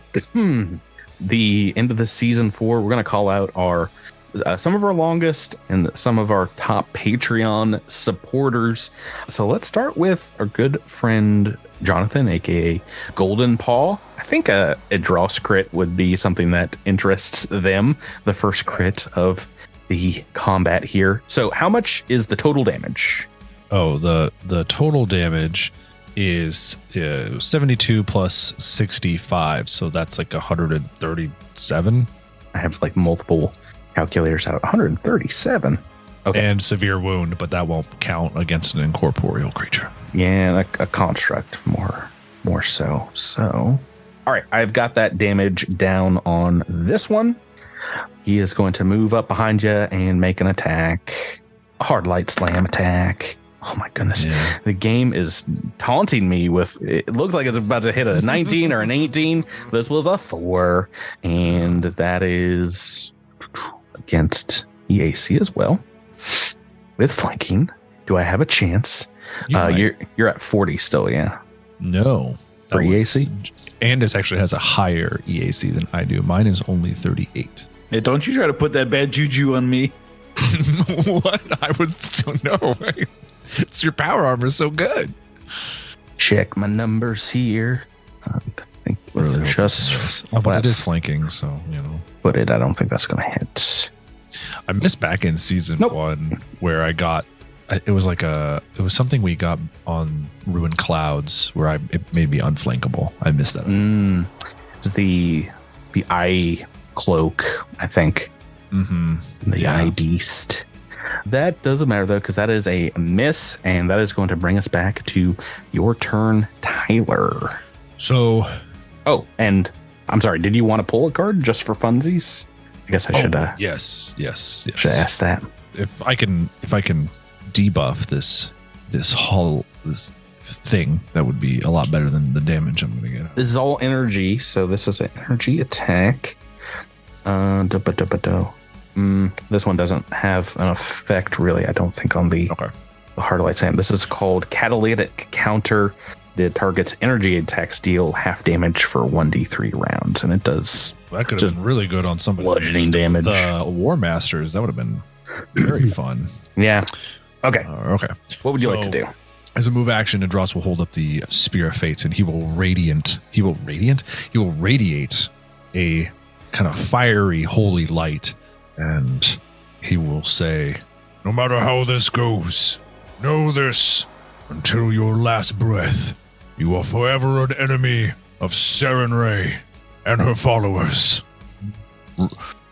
the end of the season 4, we're going to call out our some of our longest and some of our top Patreon supporters. So let's start with our good friend Jonathan, aka Golden Paw. I think a Dross crit would be something that interests them. The first crit of the combat here. So how much is the total damage? Oh, the total damage is 72 plus 65, so that's like 137. I have like multiple calculators out. 137. Okay. And severe wound, but that won't count against an incorporeal creature. Yeah, a construct more so. So, all right, I've got that damage down on this one. He is going to move up behind you and make an attack. A hard light slam attack. Oh my goodness. Yeah. The game is taunting me with, it looks like it's about to hit a 19 or an 18. This was a 4. And that is against EAC as well. With flanking. Do I have a chance? You're at 40 still, yeah? No. For EAC? Andis actually has a higher EAC than I do. Mine is only 38. Hey, don't you try to put that bad juju on me. What? I would still know. It's your power armor is so good. Check my numbers here. I think we're just but it is flanking, so you know. But I don't think that's gonna hit. I missed back in season 1 where I got it was something we got on Ruined Clouds where it made me unflankable. I missed that. It was the eye cloak, I think. The eye beast. That doesn't matter though, because that is a miss, and that is going to bring us back to your turn, Tyler. So, and I'm sorry, did you want to pull a card just for funsies? I guess I should. Yes. Should ask that. If I can debuff this thing, that would be a lot better than the damage I'm going to get. This is all energy, so this is an energy attack. This one doesn't have an effect, really, I don't think, on the hard light slam. This is called Catalytic Counter. The target's energy attacks deal half damage for 1d3 rounds, and it does. That could have been really good on somebody. Bludgeoning damage. The War Masters, that would have been very fun. Yeah. Okay. Okay. What would you like to do? As a move action, Andros will hold up the Spear of Fates, and he will radiate a kind of fiery holy light, and he will say, "No matter how this goes, know this: until your last breath, you are forever an enemy of Sarenrae and her followers.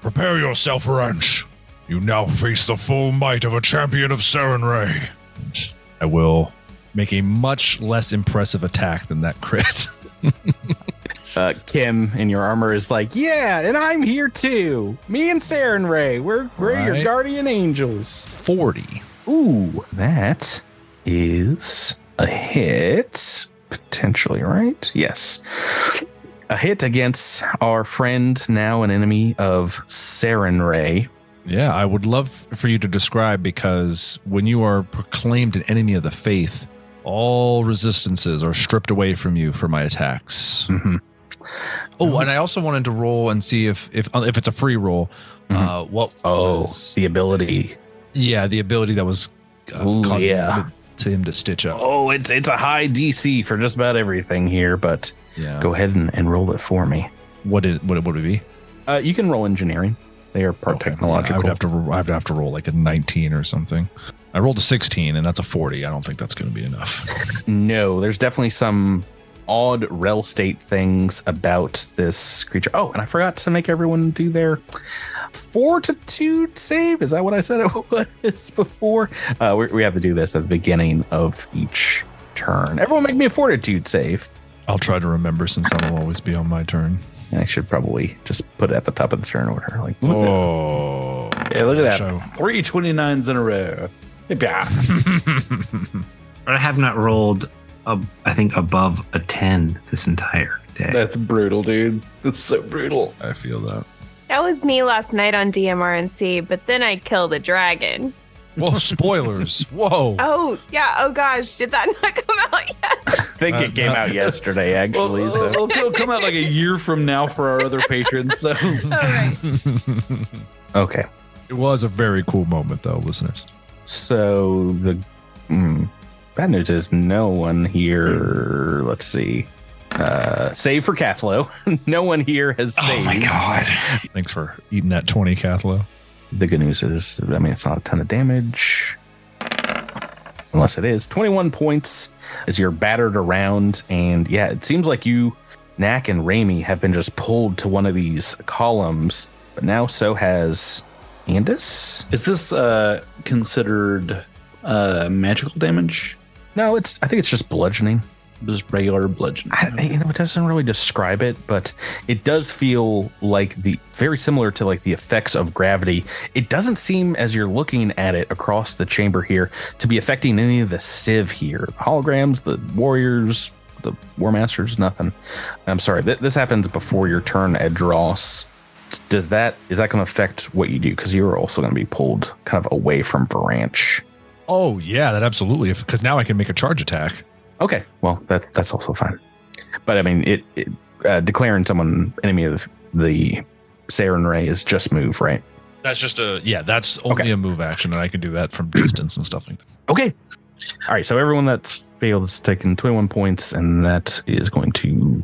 Prepare yourself, Ranch. You now face the full might of a champion of Sarenrae." I will make a much less impressive attack than that crit. Kim in your armor is like, yeah, and I'm here too. Me and Sarenrae, we're your guardian angels. 40. Ooh, that is a hit, potentially, right? Yes. A hit against our friend, now an enemy of Saren Ray. Yeah, I would love for you to describe, because when you are proclaimed an enemy of the faith, all resistances are stripped away from you for my attacks. Mm-hmm. Oh, and I also wanted to roll and see if it's a free roll. What? Was, the ability. Yeah, the ability that was causing him to stitch up. Oh, it's a high DC for just about everything here, but go ahead and roll it for me. What would it be? You can roll engineering. They are part technological. I would have to roll like a 19 or something. I rolled a 16, and that's a 40. I don't think that's going to be enough. No, there's definitely some odd rel state things about this creature. Oh, and I forgot to make everyone do their fortitude save. Is that what I said it was before? We have to do this at the beginning of each turn. Everyone make me a fortitude save. I'll try to remember, since that'll always be on my turn. I should probably just put it at the top of the turn order. Like, oh, yeah, look at that. 3 29s in a row. Yeah. I have not rolled, I think, above a 10 this entire day. That's brutal, dude. That's so brutal. I feel that. That was me last night on DMRNC, but then I killed a dragon. Whoa, spoilers. Whoa. Oh, yeah. Oh, gosh. Did that not come out yet? I think it came out yesterday, actually. It'll come out like a year from now for our other patrons. So. All right. Okay. It was a very cool moment, though, listeners. So the bad news is no one here. Let's see. Save for Cathlo. No one here has saved. Oh my god. Thanks for eating that 20, Cathlo. The good news is, I mean, it's not a ton of damage. Unless it is. 21 points as you're battered around. And yeah, it seems like you, Knack and Raimi, have been just pulled to one of these columns. But now so has Andis. Is this considered magical damage? No, I think it's just bludgeoning. Just regular bludgeoning. It doesn't really describe it, but it does feel like very similar to like the effects of gravity. It doesn't seem, as you're looking at it across the chamber here, to be affecting any of the Sivv here. The holograms, the warriors, the war masters, nothing. I'm sorry. This happens before your turn, Edros. Is that going to affect what you do? Because you're also going to be pulled kind of away from Varanche. Oh yeah, that absolutely. Because now I can make a charge attack. Okay, well that's also fine. But I mean, it declaring someone enemy of the Saren Ray is just move, right? That's just that's only a move action, and I can do that from distance and stuff like that. Okay. All right, so everyone that's failed is taking 21 points, and that is going to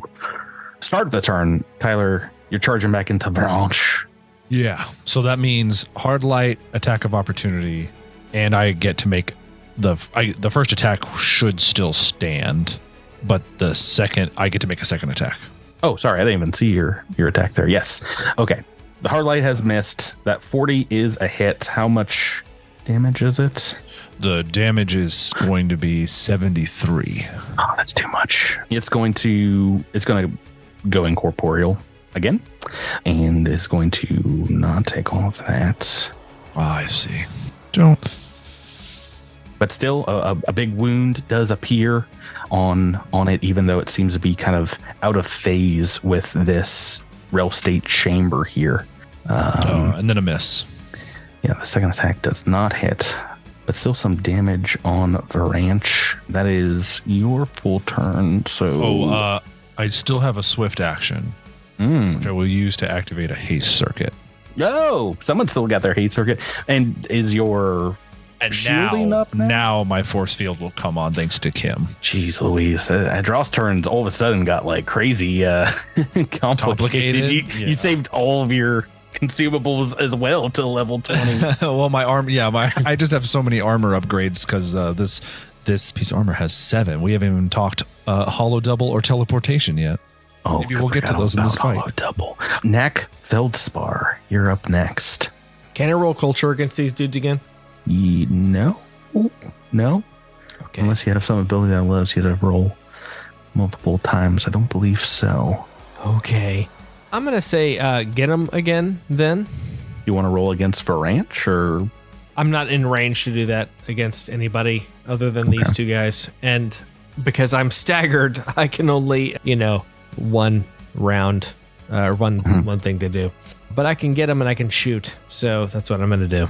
start the turn. Tyler, you're charging back into Varanche. Yeah, so that means hard light, attack of opportunity, and I get to make the first attack should still stand, but the second I get to make a second attack. Oh, sorry, I didn't even see your attack there. Yes. Okay. The hard light has missed. That 40 is a hit. How much damage is it? The damage is going to be 73. Oh, that's too much. It's going to go incorporeal again, and is going to not take all of that. Oh, I see. But still, a big wound does appear on it, even though it seems to be kind of out of phase with this Rel State chamber here. And then a miss. Yeah, the second attack does not hit, but still some damage on Varanche. That is your full turn. So, I still have a swift action, which I will use to activate a haste circuit. Oh, someone still got their haste circuit. And is your shielding up now? Now my force field will come on thanks to Kim. Jeez Louise. Draw's turns all of a sudden got like crazy complicated. You saved all of your consumables as well to level 20. Well, my arm, I just have so many armor upgrades because this piece of armor has 7. We haven't even talked hollow double or teleportation yet. Oh, maybe we'll get to those in this fight. Hollow double. Knack Feldspar, you're up next. Can I roll culture against these dudes again? No. Okay. Unless you have some ability that allows you to roll multiple times. I don't believe so. Okay. I'm going to say get him again then. You want to roll against Varanche or? I'm not in range to do that against anybody other than these two guys. And because I'm staggered, I can only, one round or one thing to do. But I can get them and I can shoot. So that's what I'm going to do.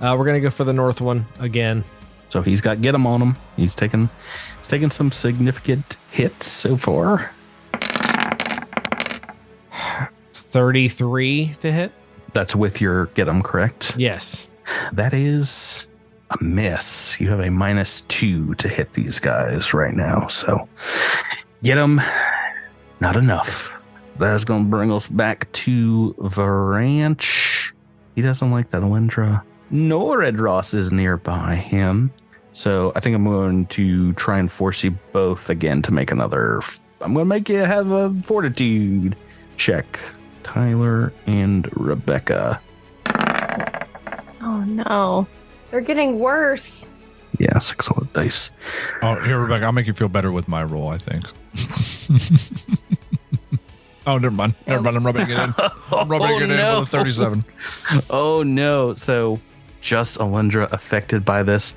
We're going to go for the north one again. So he's got get him on him. He's taken some significant hits so far. 33 to hit. That's with your get him, correct? Yes. That is a miss. You have a -2 to hit these guys right now. So get him. Not enough. That's going to bring us back to Varanch. He doesn't like that Alindra. Noredros is nearby him. So I think I'm going to try and force you both again to make another. I'm going to make you have a fortitude check. Tyler and Rebecca. Oh no. They're getting worse. Yeah, 6 on the dice. Oh, here, Rebecca, I'll make you feel better with my roll, I think. Oh, never mind. I'm rubbing it in. I'm rubbing it in with a 37. Oh, no. So just Alindra affected by this.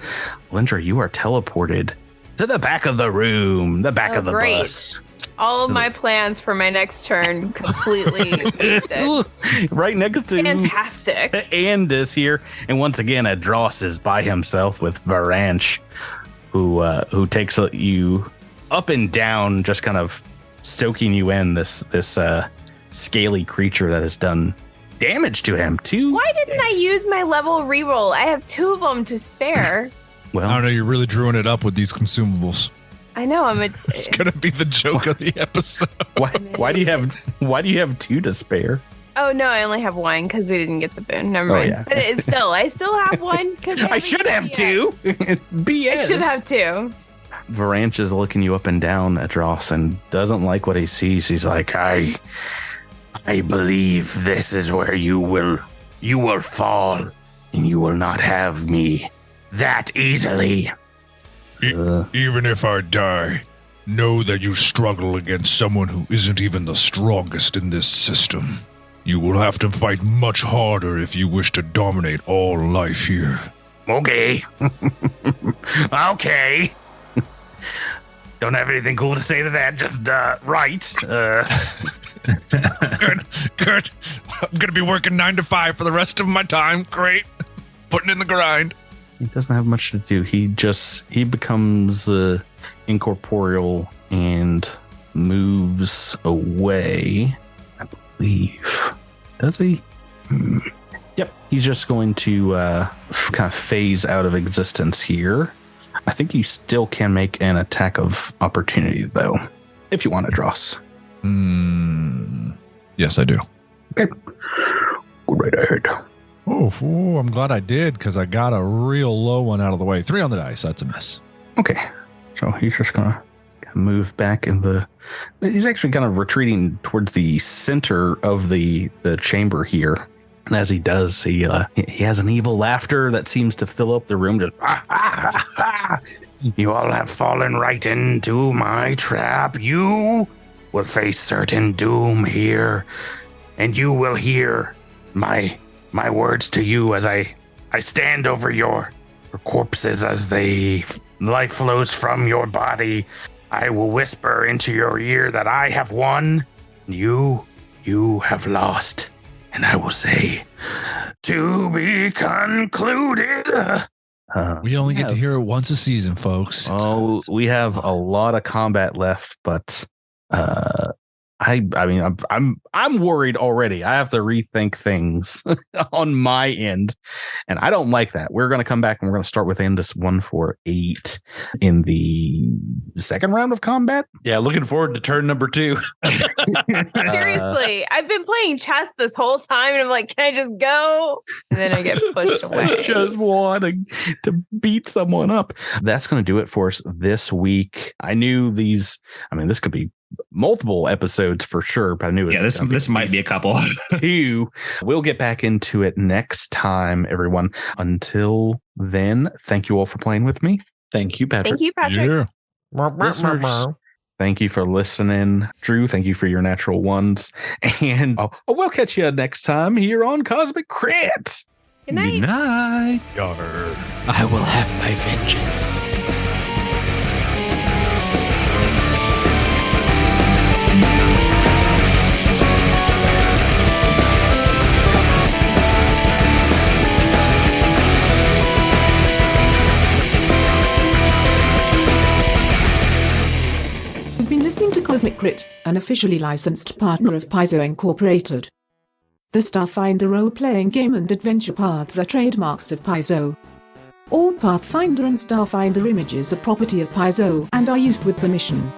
Alindra, you are teleported to the back of the room, the back of the bus. All of my plans for my next turn completely wasted. Right next to Fantastic. Andis here. And once again, Adros is by himself with Varanch, who takes you up and down, just kind of stoking you in this scaly creature that has done damage to him too. Why didn't I use my level reroll? I have 2 of them to spare. Well, I don't know. You're really drawing it up with these consumables. I know. It's gonna be the joke of the episode. Why do you have 2 to spare? Oh no, I only have 1 because we didn't get the boon. Never mind. Yeah. But I still have 1 because I should have 2. BS. I should have 2. Varanch is looking you up and down at Ross and doesn't like what he sees. He's like, I believe this is where you will fall, and you will not have me that easily. Even if I die, know that you struggle against someone who isn't even the strongest in this system. You will have to fight much harder if you wish to dominate all life here. Okay. Okay. Don't have anything cool to say to that. Just right. Good. I'm gonna be working 9 to 5 for the rest of my time. Great. Putting in the grind. He doesn't have much to do. He becomes incorporeal and moves away. I believe. Does he? Yep. He's just going to kind of phase out of existence here. I think you still can make an attack of opportunity, though, if you want to, Dross. Yes, I do. Okay. Go right ahead. Oh, I'm glad I did, because I got a real low one out of the way. 3 on the dice. That's a miss. Okay. So he's just going to move back in the... He's actually kind of retreating towards the center of the chamber here. And as he does, he has an evil laughter that seems to fill up the room. Just, you all have fallen right into my trap. You will face certain doom here, and you will hear my words to you as I stand over your corpses as the life flows from your body. I will whisper into your ear that I have won, you have lost. And I will say, to be concluded. We only get to hear it once a season, folks. We have a lot of combat left, but I mean, I'm worried already. I have to rethink things on my end, and I don't like that. We're going to come back and we're going to start with Andis 148 in the second round of combat. Yeah, looking forward to turn number 2. Seriously, I've been playing chess this whole time, and I'm like, can I just go? And then I get pushed away. I just want to beat someone up. That's going to do it for us this week. I knew these. I mean, this could be multiple episodes for sure, but I knew this might be a couple. 2. We'll get back into it next time, everyone. Until then, thank you all for playing with me. Thank you, Patrick. Thank you, Patrick. Yeah. Listeners, thank you for listening. Drew, thank you for your natural ones. And we'll catch you next time here on Cosmic Crit. Good night. Good night. I will have my vengeance. You've been listening to Cosmic Crit, an officially licensed partner of Paizo Incorporated. The Starfinder role-playing game and adventure paths are trademarks of Paizo. All Pathfinder and Starfinder images are property of Paizo and are used with permission.